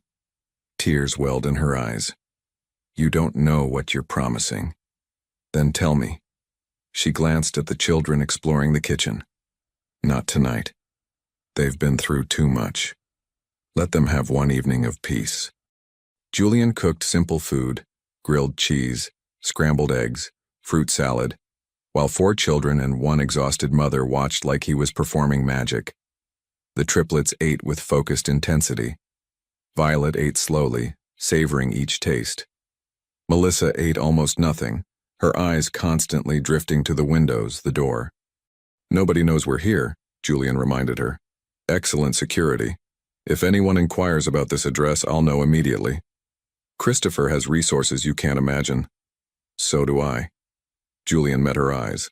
Tears welled in her eyes. You don't know what you're promising. Then tell me. She glanced at the children exploring the kitchen. Not tonight. They've been through too much. Let them have one evening of peace. Julian cooked simple food, grilled cheese, scrambled eggs, fruit salad, while 4 children and 1 exhausted mother watched like he was performing magic. The triplets ate with focused intensity. Violet ate slowly, savoring each taste. Melissa ate almost nothing, her eyes constantly drifting to the windows, the door. Nobody knows we're here, Julian reminded her. Excellent security. If anyone inquires about this address, I'll know immediately. Christopher has resources you can't imagine. So do I. Julian met her eyes.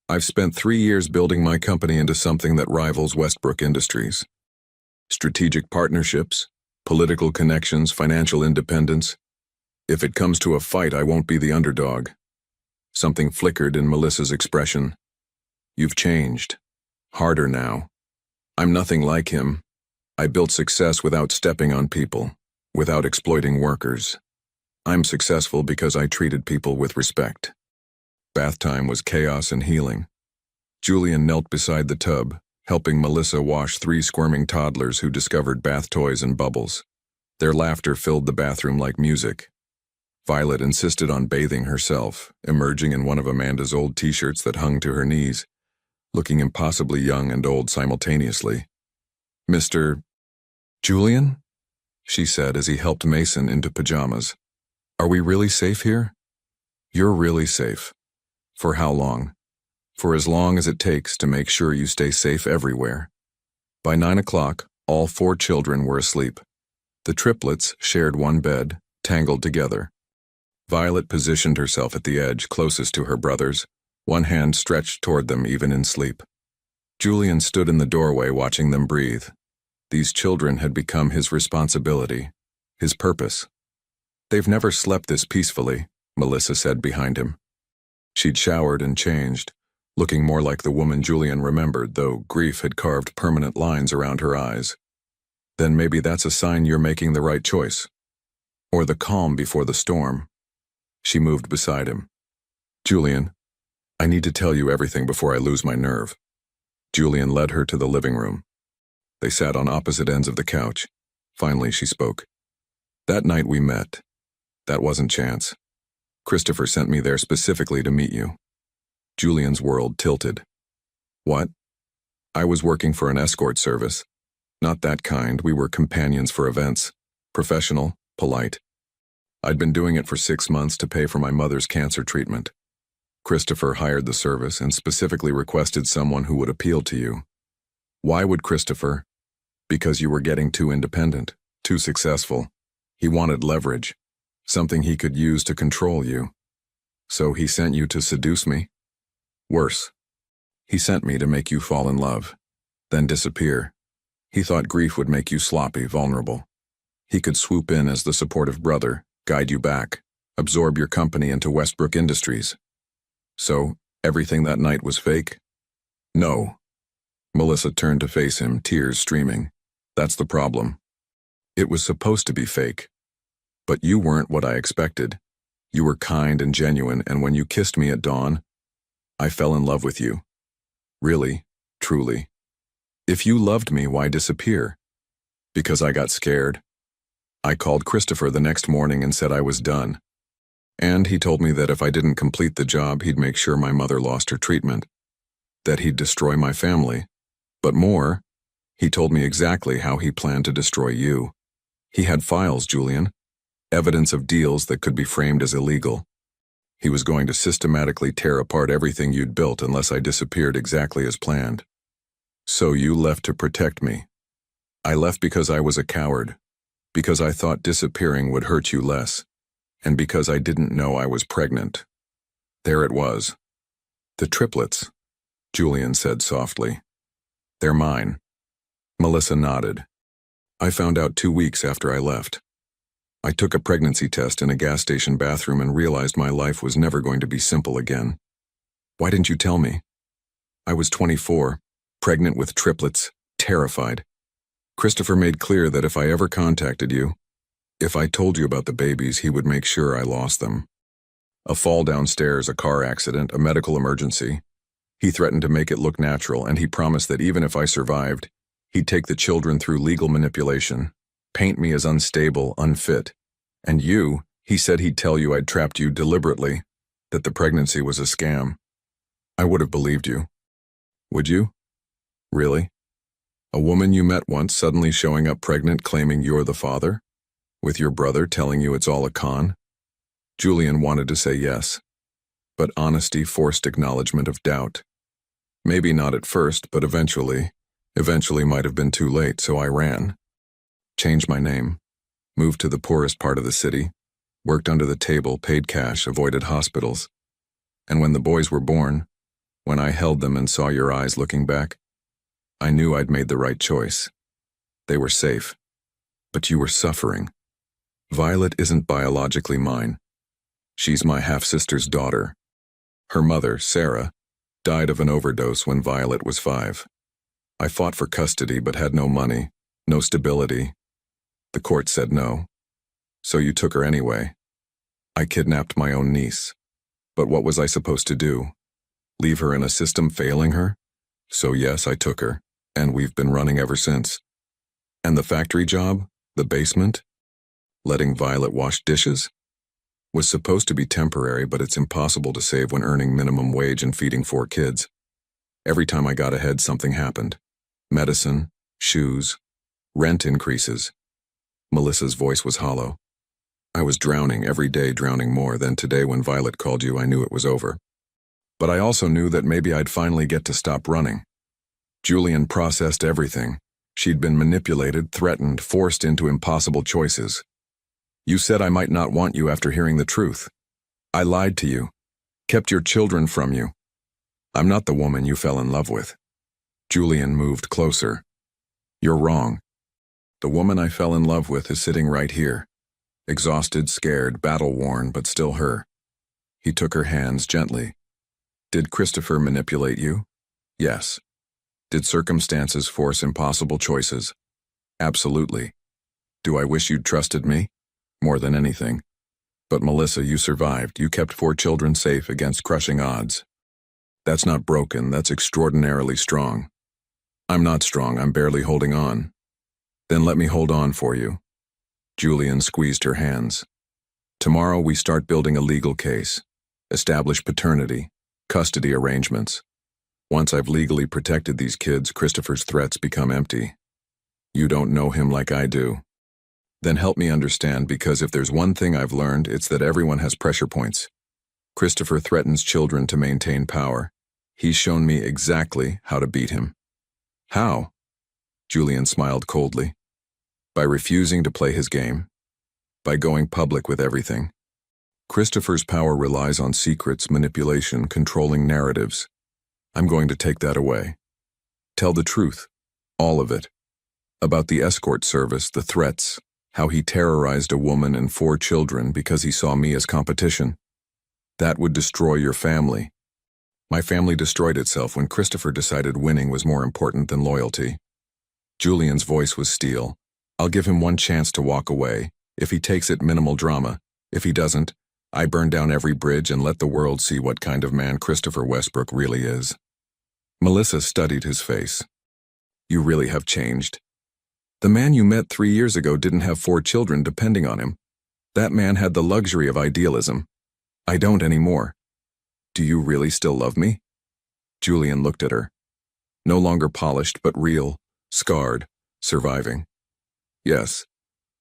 I've spent 3 years building my company into something that rivals Westbrook Industries. Strategic partnerships, political connections, financial independence. If it comes to a fight, I won't be the underdog. Something flickered in Melissa's expression. You've changed. Harder now. I'm nothing like him. I built success without stepping on people, without exploiting workers. I'm successful because I treated people with respect. Bath time was chaos and healing. Julian knelt beside the tub, helping Melissa wash 3 squirming toddlers who discovered bath toys and bubbles. Their laughter filled the bathroom like music. Violet insisted on bathing herself, emerging in one of Amanda's old t-shirts that hung to her knees, looking impossibly young and old simultaneously. Mr. Julian? She said as he helped Mason into pajamas. Are we really safe here? You're really safe. For how long? For as long as it takes to make sure you stay safe everywhere. By 9 o'clock, all 4 children were asleep. The triplets shared one bed, tangled together. Violet positioned herself at the edge closest to her brothers, one hand stretched toward them even in sleep. Julian stood in the doorway watching them breathe. These children had become his responsibility, his purpose. They've never slept this peacefully, Melissa said behind him. She'd showered and changed, looking more like the woman Julian remembered, though grief had carved permanent lines around her eyes. Then maybe that's a sign you're making the right choice. Or the calm before the storm. She moved beside him. Julian, I need to tell you everything before I lose my nerve. Julian led her to the living room. They sat on opposite ends of the couch. Finally, she spoke. That night we met. That wasn't chance. Christopher sent me there specifically to meet you. Julian's world tilted. What? I was working for an escort service. Not that kind, we were companions for events. Professional, polite. I'd been doing it for 6 months to pay for my mother's cancer treatment. Christopher hired the service and specifically requested someone who would appeal to you. Why would Christopher? Because you were getting too independent, too successful. He wanted leverage, something he could use to control you. So he sent you to seduce me? Worse. He sent me to make you fall in love, then disappear. He thought grief would make you sloppy, vulnerable. He could swoop in as the supportive brother, guide you back, absorb your company into Westbrook Industries. So, everything that night was fake? No. Melissa turned to face him, tears streaming. That's the problem. It was supposed to be fake. But you weren't what I expected. You were kind and genuine, and when you kissed me at dawn, I fell in love with you. Really, truly. If you loved me, why disappear? Because I got scared. I called Christopher the next morning and said I was done. And he told me that if I didn't complete the job, he'd make sure my mother lost her treatment, that he'd destroy my family. But more, he told me exactly how he planned to destroy you. He had files, Julian, evidence of deals that could be framed as illegal. He was going to systematically tear apart everything you'd built unless I disappeared exactly as planned. So you left to protect me. I left because I was a coward, because I thought disappearing would hurt you less, and because I didn't know I was pregnant. There it was. The triplets, Julian said softly. They're mine. Melissa nodded. I found out 2 weeks after I left. I took a pregnancy test in a gas station bathroom and realized my life was never going to be simple again. Why didn't you tell me? I was 24, pregnant with triplets, terrified. Christopher made clear that if I ever contacted you, if I told you about the babies, he would make sure I lost them. A fall downstairs, a car accident, a medical emergency. He threatened to make it look natural, and he promised that even if I survived, he'd take the children through legal manipulation, paint me as unstable, unfit. And you, he said he'd tell you I'd trapped you deliberately, that the pregnancy was a scam. I would have believed you. Would you? Really? A woman you met once suddenly showing up pregnant claiming you're the father? With your brother telling you it's all a con? Julian wanted to say yes, but honesty forced acknowledgement of doubt. Maybe not at first, but eventually might have been too late, so I ran. Changed my name, moved to the poorest part of the city, worked under the table, paid cash, avoided hospitals. And when the boys were born, when I held them and saw your eyes looking back, I knew I'd made the right choice. They were safe, but you were suffering. Violet isn't biologically mine. She's my half-sister's daughter. Her mother, Sarah, died of an overdose when Violet was 5. I fought for custody but had no money, no stability. The court said no. So you took her anyway. I kidnapped my own niece. But what was I supposed to do? Leave her in a system failing her? So yes, I took her, and we've been running ever since. And the factory job? The basement? Letting Violet wash dishes? Was supposed to be temporary, but it's impossible to save when earning minimum wage and feeding 4 kids. Every time I got ahead, something happened. Medicine, shoes, rent increases. Melissa's voice was hollow. I was drowning every day, drowning more. Then today when Violet called you, I knew it was over. But I also knew that maybe I'd finally get to stop running. Julian processed everything. She'd been manipulated, threatened, forced into impossible choices. You said I might not want you after hearing the truth. I lied to you, kept your children from you. I'm not the woman you fell in love with. Julian moved closer. You're wrong. The woman I fell in love with is sitting right here. Exhausted, scared, battle-worn, but still her. He took her hands gently. Did Christopher manipulate you? Yes. Did circumstances force impossible choices? Absolutely. Do I wish you'd trusted me? More than anything. But Melissa, you survived. You kept 4 children safe against crushing odds. That's not broken, that's extraordinarily strong. I'm not strong, I'm barely holding on. Then let me hold on for you. Julian squeezed her hands. Tomorrow we start building a legal case. Establish paternity, custody arrangements. Once I've legally protected these kids, Christopher's threats become empty. You don't know him like I do. Then help me understand, because if there's one thing I've learned, it's that everyone has pressure points. Christopher threatens children to maintain power. He's shown me exactly how to beat him. How? Julian smiled coldly. By refusing to play his game. By going public with everything. Christopher's power relies on secrets, manipulation, controlling narratives. I'm going to take that away. Tell the truth. All of it. About the escort service, the threats, how he terrorized a woman and 4 children because he saw me as competition. That would destroy your family. My family destroyed itself when Christopher decided winning was more important than loyalty. Julian's voice was steel. I'll give him one chance to walk away. If he takes it, minimal drama. If he doesn't, I burn down every bridge and let the world see what kind of man Christopher Westbrook really is. Melissa studied his face. You really have changed. The man you met 3 years ago didn't have 4 children depending on him. That man had the luxury of idealism. I don't anymore. Do you really still love me? Julian looked at her. No longer polished, but real, scarred, surviving. Yes,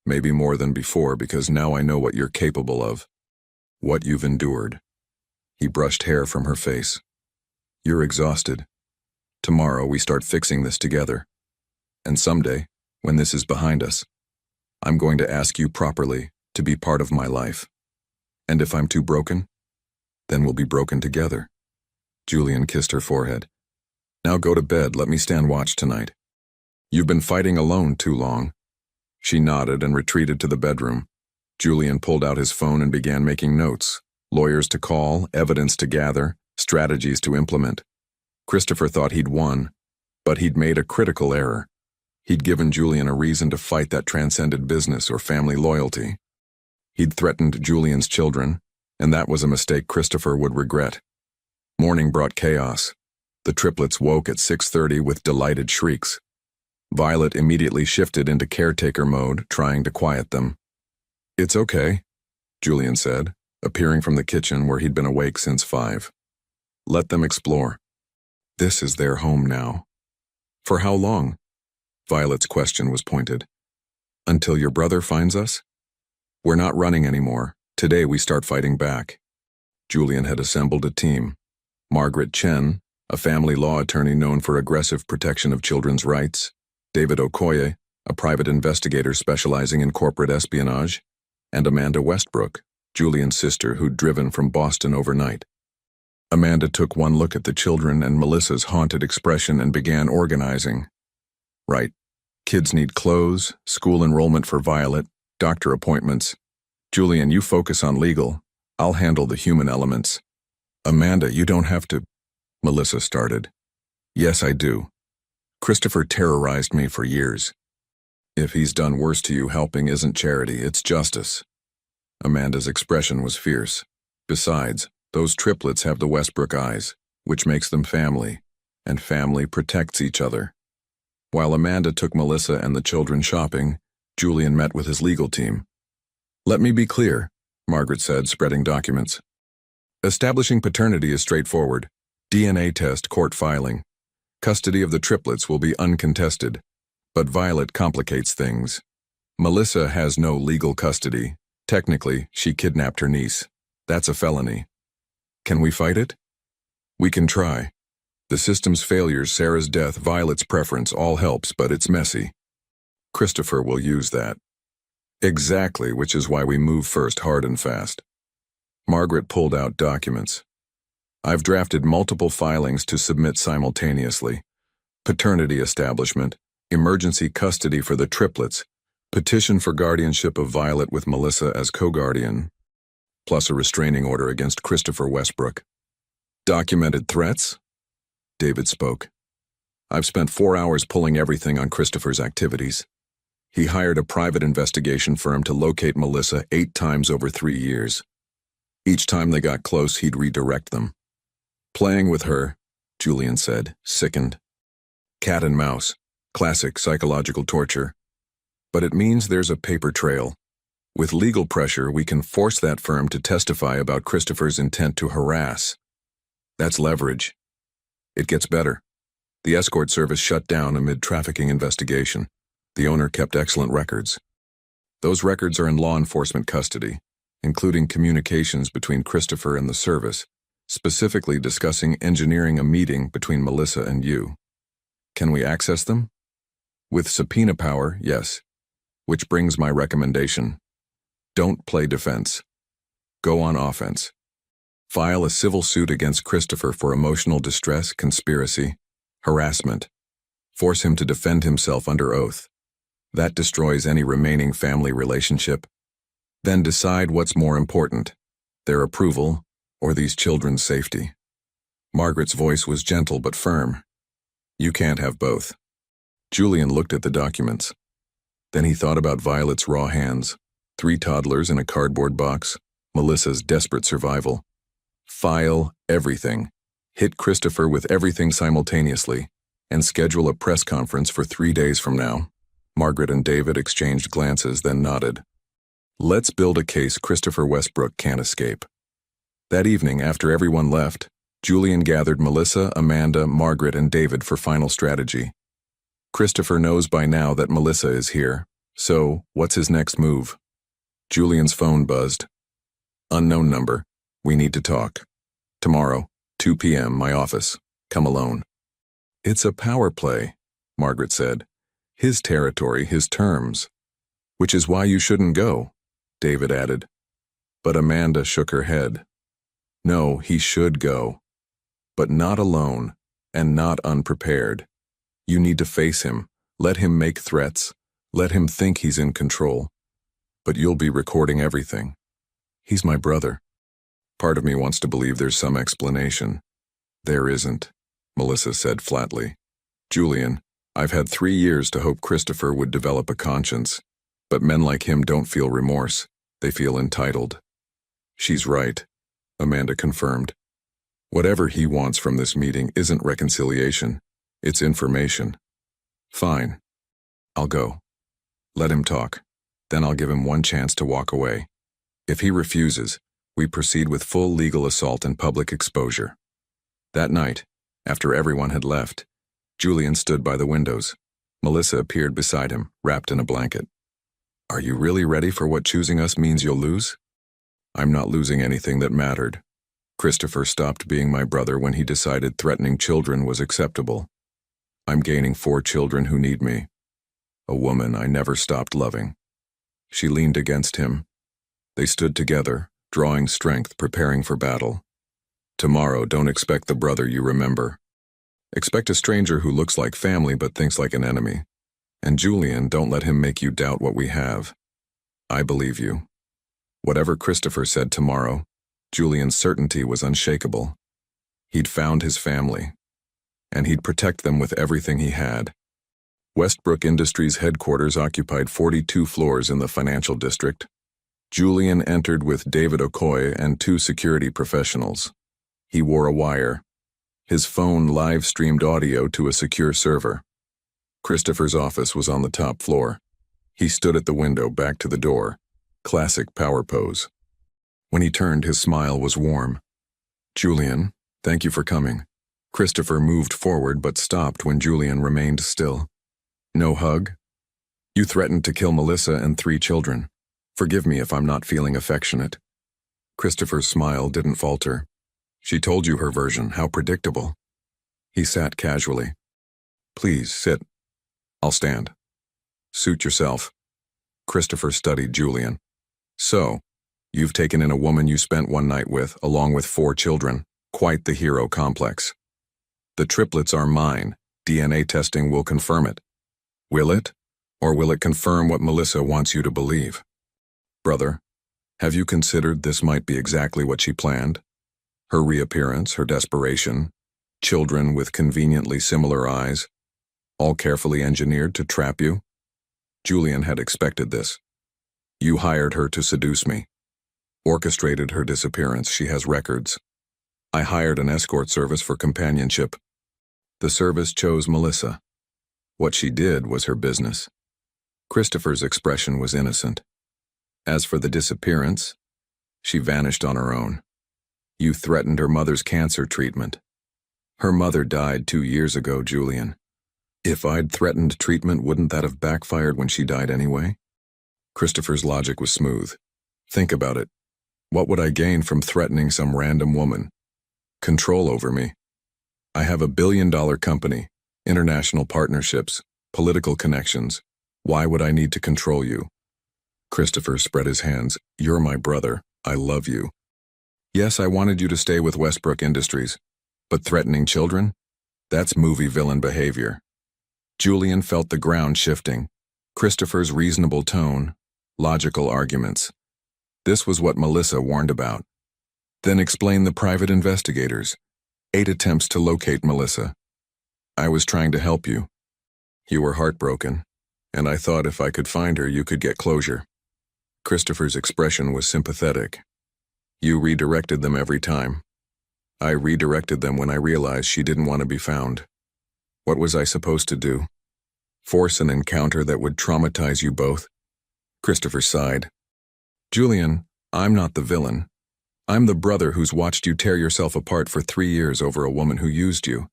maybe more than before, because now I know what you're capable of. What you've endured. He brushed hair from her face. You're exhausted. Tomorrow we start fixing this together. And someday, when this is behind us, I'm going to ask you properly to be part of my life. And if I'm too broken, then we'll be broken together. Julian kissed her forehead. Now go to bed, let me stand watch tonight. You've been fighting alone too long. She nodded and retreated to the bedroom. Julian pulled out his phone and began making notes. Lawyers to call, evidence to gather, strategies to implement. Christopher thought he'd won, but he'd made a critical error. He'd given Julian a reason to fight that transcended business or family loyalty. He'd threatened Julian's children, and that was a mistake Christopher would regret. Morning brought chaos. The triplets woke at 6:30 with delighted shrieks. Violet immediately shifted into caretaker mode, trying to quiet them. It's okay, Julian said, appearing from the kitchen where he'd been awake since 5. Let them explore. This is their home now. For how long? Violet's question was pointed. Until your brother finds us? We're not running anymore. Today we start fighting back. Julian had assembled a team. Margaret Chen, a family law attorney known for aggressive protection of children's rights. David Okoye, a private investigator specializing in corporate espionage. And Amanda Westbrook, Julian's sister who'd driven from Boston overnight. Amanda took one look at the children and Melissa's haunted expression and began organizing. Right. Kids need clothes, school enrollment for Violet, doctor appointments. Julian, you focus on legal. I'll handle the human elements. Amanda, you don't have to. Melissa started. Yes, I do. Christopher terrorized me for years. If he's done worse to you, helping isn't charity, it's justice. Amanda's expression was fierce. Besides, those triplets have the Westbrook eyes, which makes them family, and family protects each other. While Amanda took Melissa and the children shopping, Julian met with his legal team. Let me be clear, Margaret said, spreading documents. Establishing paternity is straightforward. DNA test, court filing. Custody of the triplets will be uncontested, but Violet complicates things. Melissa has no legal custody. Technically, she kidnapped her niece. That's a felony. Can we fight it? We can try. The system's failures, Sarah's death, Violet's preference, all helps, but it's messy. Christopher will use that. Exactly, which is why we move first hard and fast. Margaret pulled out documents. I've drafted multiple filings to submit simultaneously. Paternity establishment, emergency custody for the triplets, petition for guardianship of Violet with Melissa as co-guardian, plus a restraining order against Christopher Westbrook. Documented threats? David spoke. I've spent 4 hours pulling everything on Christopher's activities. He hired a private investigation firm to locate Melissa 8 times over 3 years. Each time they got close, he'd redirect them. Playing with her, Julian said, sickened. Cat and mouse, classic psychological torture. But it means there's a paper trail. With legal pressure, we can force that firm to testify about Christopher's intent to harass. That's leverage. It gets better. The escort service shut down amid trafficking investigation. The owner kept excellent records. Those records are in law enforcement custody, including communications between Christopher and the service, specifically discussing engineering a meeting between Melissa and you. Can we access them? With subpoena power, yes. Which brings my recommendation. Don't play defense. Go on offense. File a civil suit against Christopher for emotional distress, conspiracy, harassment. Force him to defend himself under oath. That destroys any remaining family relationship. Then decide what's more important, their approval or these children's safety. Margaret's voice was gentle but firm. You can't have both. Julian looked at the documents. Then he thought about Violet's raw hands, 3 toddlers in a cardboard box, Melissa's desperate survival. File everything. Hit Christopher with everything simultaneously, and schedule a press conference for 3 days from now. Margaret and David exchanged glances, then nodded. Let's build a case Christopher Westbrook can't escape. That evening, after everyone left, Julian gathered Melissa, Amanda, Margaret, and David for final strategy. Christopher knows by now that Melissa is here, so what's his next move? Julian's phone buzzed. Unknown number. We need to talk. Tomorrow, 2 p.m., my office. Come alone. It's a power play, Margaret said. His territory, his terms. Which is why you shouldn't go, David added. But Amanda shook her head. No, he should go. But not alone, and not unprepared. You need to face him. Let him make threats. Let him think he's in control. But you'll be recording everything. He's my brother. Part of me wants to believe there's some explanation. There isn't, Melissa said flatly. Julian, I've had 3 years to hope Christopher would develop a conscience. But men like him don't feel remorse. They feel entitled. She's right, Amanda confirmed. Whatever he wants from this meeting isn't reconciliation. It's information. Fine. I'll go. Let him talk. Then I'll give him one chance to walk away. If he refuses, we proceed with full legal assault and public exposure. That night, after everyone had left, Julian stood by the windows. Melissa appeared beside him, wrapped in a blanket. Are you really ready for what choosing us means you'll lose? I'm not losing anything that mattered. Christopher stopped being my brother when he decided threatening children was acceptable. I'm gaining 4 children who need me. A woman I never stopped loving. She leaned against him. They stood together, drawing strength, preparing for battle. Tomorrow, don't expect the brother you remember. Expect a stranger who looks like family but thinks like an enemy. And Julian, don't let him make you doubt what we have. I believe you. Whatever Christopher said tomorrow, Julian's certainty was unshakable. He'd found his family, and he'd protect them with everything he had. Westbrook Industries headquarters occupied 42 floors in the financial district. Julian entered with David Okoye and 2 security professionals. He wore a wire. His phone live-streamed audio to a secure server. Christopher's office was on the top floor. He stood at the window, back to the door. Classic power pose. When he turned, his smile was warm. Julian, thank you for coming. Christopher moved forward but stopped when Julian remained still. No hug? You threatened to kill Melissa and 3 children. Forgive me if I'm not feeling affectionate. Christopher's smile didn't falter. She told you her version, how predictable. He sat casually. Please, sit. I'll stand. Suit yourself. Christopher studied Julian. So, you've taken in a woman you spent one night with, along with 4 children. Quite the hero complex. The triplets are mine. DNA testing will confirm it. Will it? Or will it confirm what Melissa wants you to believe? Brother, have you considered this might be exactly what she planned? Her reappearance, her desperation, children with conveniently similar eyes, all carefully engineered to trap you? Julian had expected this. You hired her to seduce me. Orchestrated her disappearance. She has records. I hired an escort service for companionship. The service chose Melissa. What she did was her business. Christopher's expression was innocent. As for the disappearance, she vanished on her own. You threatened her mother's cancer treatment. Her mother died 2 years ago, Julian. If I'd threatened treatment, wouldn't that have backfired when she died anyway? Christopher's logic was smooth. Think about it. What would I gain from threatening some random woman? Control over me. I have a billion-dollar company, international partnerships, political connections. Why would I need to control you? Christopher spread his hands. You're my brother. I love you. Yes, I wanted you to stay with Westbrook Industries. But threatening children? That's movie villain behavior. Julian felt the ground shifting. Christopher's reasonable tone, logical arguments. This was what Melissa warned about. Then explain the private investigators. 8 attempts to locate Melissa. I was trying to help you. You were heartbroken, and I thought if I could find her, you could get closure. Christopher's expression was sympathetic. You redirected them every time. I redirected them when I realized she didn't want to be found. What was I supposed to do? Force an encounter that would traumatize you both? Christopher sighed. Julian, I'm not the villain. I'm the brother who's watched you tear yourself apart for 3 years over a woman who used you.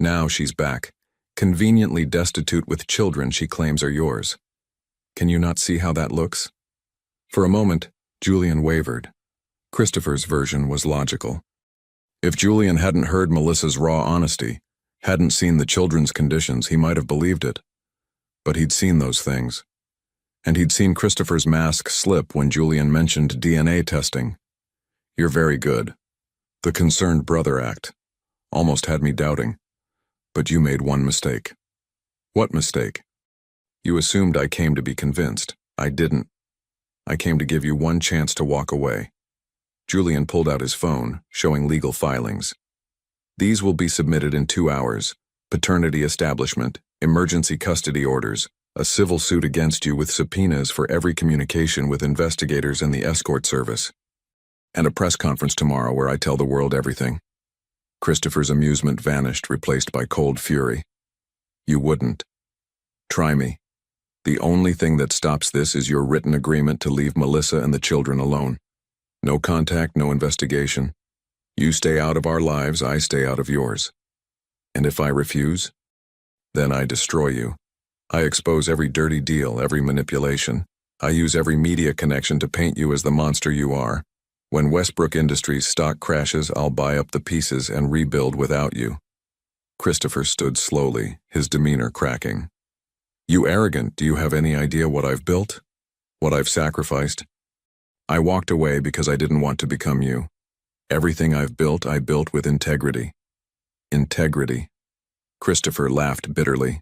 Now she's back, conveniently destitute with children she claims are yours. Can you not see how that looks? For a moment, Julian wavered. Christopher's version was logical. If Julian hadn't heard Melissa's raw honesty, hadn't seen the children's conditions, he might have believed it. But he'd seen those things. And he'd seen Christopher's mask slip when Julian mentioned DNA testing. You're very good. The concerned brother act. Almost had me doubting. But you made one mistake. What mistake? You assumed I came to be convinced. I didn't. I came to give you one chance to walk away. Julian pulled out his phone, showing legal filings. These will be submitted in 2 hours. Paternity establishment, emergency custody orders, a civil suit against you with subpoenas for every communication with investigators and the escort service. And a press conference tomorrow where I tell the world everything. Christopher's amusement vanished, replaced by cold fury. You wouldn't. Try me. The only thing that stops this is your written agreement to leave Melissa and the children alone. No contact, no investigation. You stay out of our lives, I stay out of yours. And if I refuse, then I destroy you. I expose every dirty deal, every manipulation. I use every media connection to paint you as the monster you are. When Westbrook Industries stock crashes, I'll buy up the pieces and rebuild without you. Christopher stood slowly, his demeanor cracking. You arrogant, do you have any idea what I've built? What I've sacrificed? I walked away because I didn't want to become you. Everything I've built, I built with integrity. Integrity. Christopher laughed bitterly.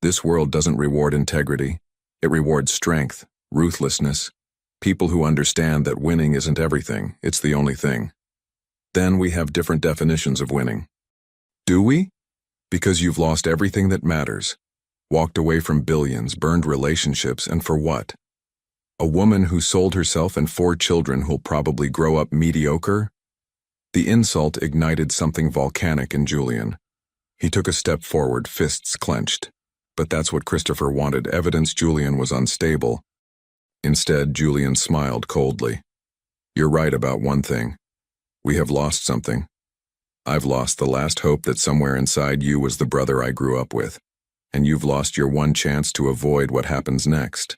This world doesn't reward integrity. It rewards strength, ruthlessness, people who understand that winning isn't everything, it's the only thing. Then we have different definitions of winning. Do we? Because you've lost everything that matters. Walked away from billions, burned relationships, and for what? A woman who sold herself and 4 children who'll probably grow up mediocre? The insult ignited something volcanic in Julian. He took a step forward, fists clenched. But that's what Christopher wanted, evidence Julian was unstable. Instead, Julian smiled coldly. You're right about one thing. We have lost something. I've lost the last hope that somewhere inside you was the brother I grew up with. And you've lost your one chance to avoid what happens next.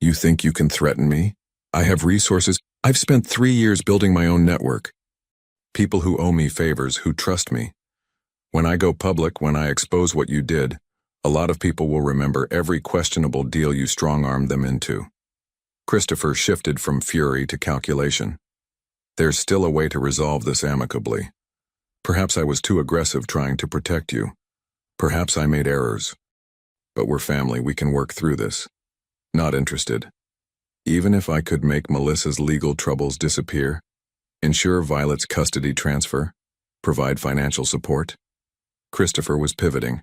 You think you can threaten me? I have resources. I've spent 3 years building my own network. People who owe me favors, who trust me. When I go public, when I expose what you did, a lot of people will remember every questionable deal you strong-armed them into. Christopher shifted from fury to calculation. There's still a way to resolve this amicably. Perhaps I was too aggressive trying to protect you. Perhaps I made errors. But we're family, we can work through this. Not interested. Even if I could make Melissa's legal troubles disappear, ensure Violet's custody transfer, provide financial support. Christopher was pivoting.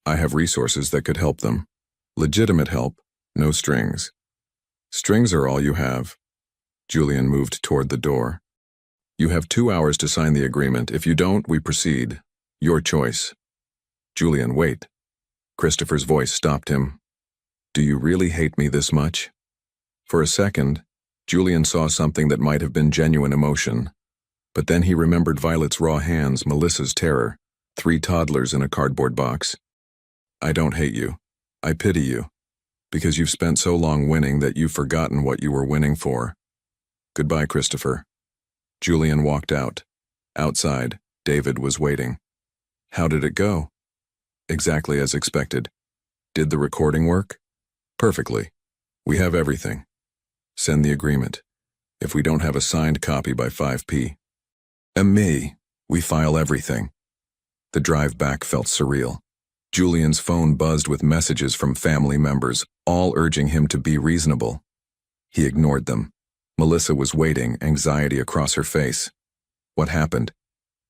I have resources that could help them. Legitimate help, no strings. Strings are all you have. Julian moved toward the door. You have 2 hours to sign the agreement. If you don't, we proceed. Your choice. Julian, wait. Christopher's voice stopped him. Do you really hate me this much? For a second, Julian saw something that might have been genuine emotion. But then he remembered Violet's raw hands, Melissa's terror, 3 toddlers in a cardboard box. I don't hate you. I pity you. Because you've spent so long winning that you've forgotten what you were winning for. Goodbye, Christopher. Julian walked out. Outside, David was waiting. How did it go? Exactly as expected. Did the recording work? Perfectly. We have everything. Send the agreement. If we don't have a signed copy by 5 p. Me, we file everything. The drive back felt surreal. Julian's phone buzzed with messages from family members, all urging him to be reasonable. He ignored them. Melissa was waiting, anxiety across her face. What happened?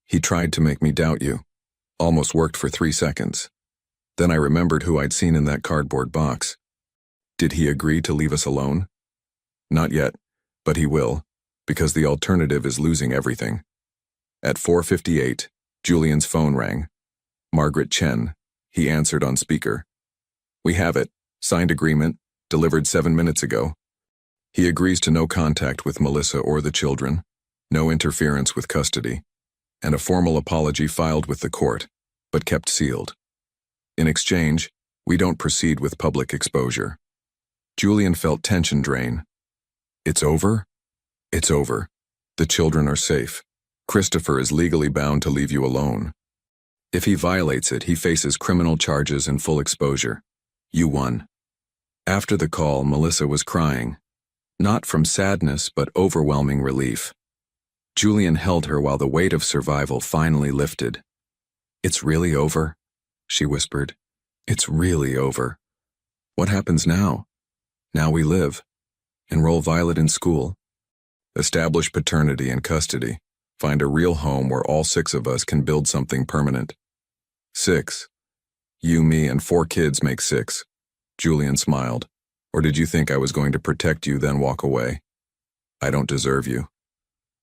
He tried to make me doubt you. Almost worked for 3 seconds. Then I remembered who I'd seen in that cardboard box. Did he agree to leave us alone? Not yet, but he will, because the alternative is losing everything. At 4:58, Julian's phone rang. Margaret Chen. He answered on speaker. We have it. Signed agreement. Delivered 7 minutes ago. He agrees to no contact with Melissa or the children. no interference with custody, and a formal apology filed with the court, but kept sealed. In exchange, we don't proceed with public exposure. Julian felt tension drain. It's over? It's over. The children are safe. Christopher is legally bound to leave you alone. If he violates it, he faces criminal charges and full exposure. You won. After the call, Melissa was crying. Not from sadness, but overwhelming relief. Julian held her while the weight of survival finally lifted. It's really over, she whispered. It's really over. What happens now? Now we live. Enroll Violet in school. Establish paternity and custody. Find a real home where all 6 of us can build something permanent. 6. You, me, and 4 kids make 6. Julian smiled. Or did you think I was going to protect you, then walk away? I don't deserve you.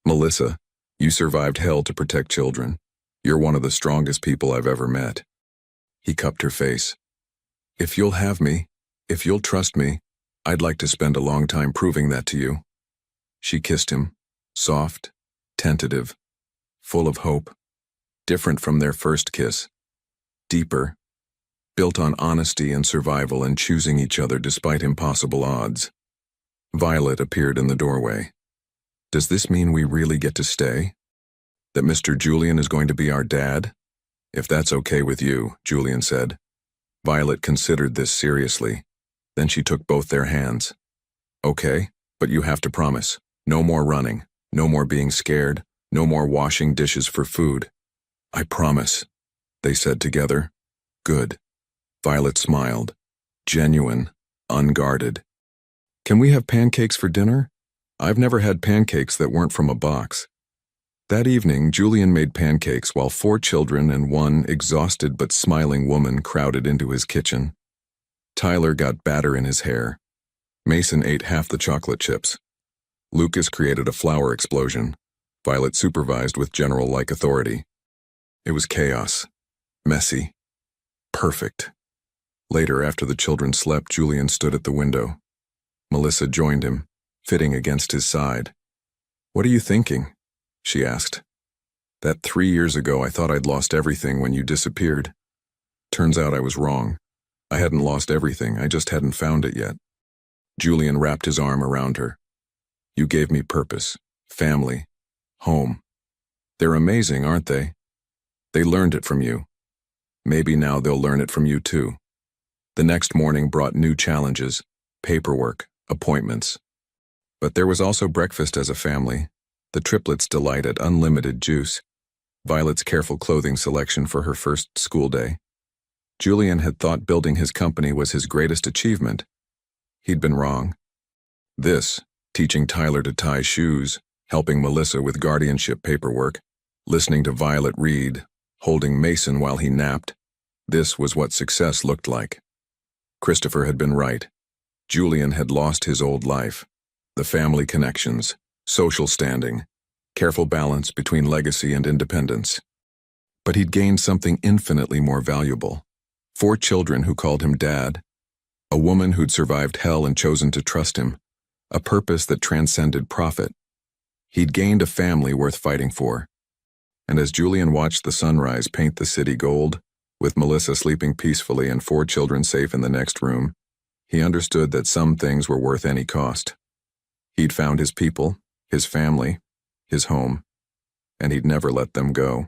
Melissa, you survived hell to protect children. You're one of the strongest people I've ever met. He cupped her face. If you'll have me, if you'll trust me, I'd like to spend a long time proving that to you. She kissed him, soft, tentative, full of hope, different from their first kiss, deeper, built on honesty and survival and choosing each other despite impossible odds. Violet appeared in the doorway. Does this mean we really get to stay? That Mr. Julian is going to be our dad? If that's okay with you, Julian said. Violet considered this seriously. Then she took both their hands. Okay, but you have to promise. No more running, no more being scared, no more washing dishes for food. I promise, they said together. Good. Violet smiled. Genuine, unguarded. Can we have pancakes for dinner? I've never had pancakes that weren't from a box. That evening, Julian made pancakes while 4 children and 1 exhausted but smiling woman crowded into his kitchen. Tyler got batter in his hair. Mason ate half the chocolate chips. Lucas created a flour explosion. Violet supervised with general-like authority. It was chaos. Messy. Perfect. Later, after the children slept, Julian stood at the window. Melissa joined him, fitting against his side. What are you thinking? She asked. That 3 years ago I thought I'd lost everything when you disappeared. Turns out I was wrong. I hadn't lost everything, I just hadn't found it yet. Julian wrapped his arm around her. You gave me purpose, family, home. They're amazing, aren't they? They learned it from you. Maybe now they'll learn it from you too. The next morning brought new challenges, paperwork, appointments. But there was also breakfast as a family, the triplets' delight at unlimited juice, Violet's careful clothing selection for her first school day. Julian had thought building his company was his greatest achievement. He'd been wrong. This, teaching Tyler to tie shoes, helping Melissa with guardianship paperwork, listening to Violet read, holding Mason while he napped, this was what success looked like. Christopher had been right. Julian had lost his old life, the family connections, social standing, careful balance between legacy and independence. But he'd gained something infinitely more valuable. 4 children who called him Dad, a woman who'd survived hell and chosen to trust him, a purpose that transcended profit. He'd gained a family worth fighting for. And as Julian watched the sunrise paint the city gold, with Melissa sleeping peacefully and 4 children safe in the next room, he understood that some things were worth any cost. He'd found his people, his family, his home, and he'd never let them go.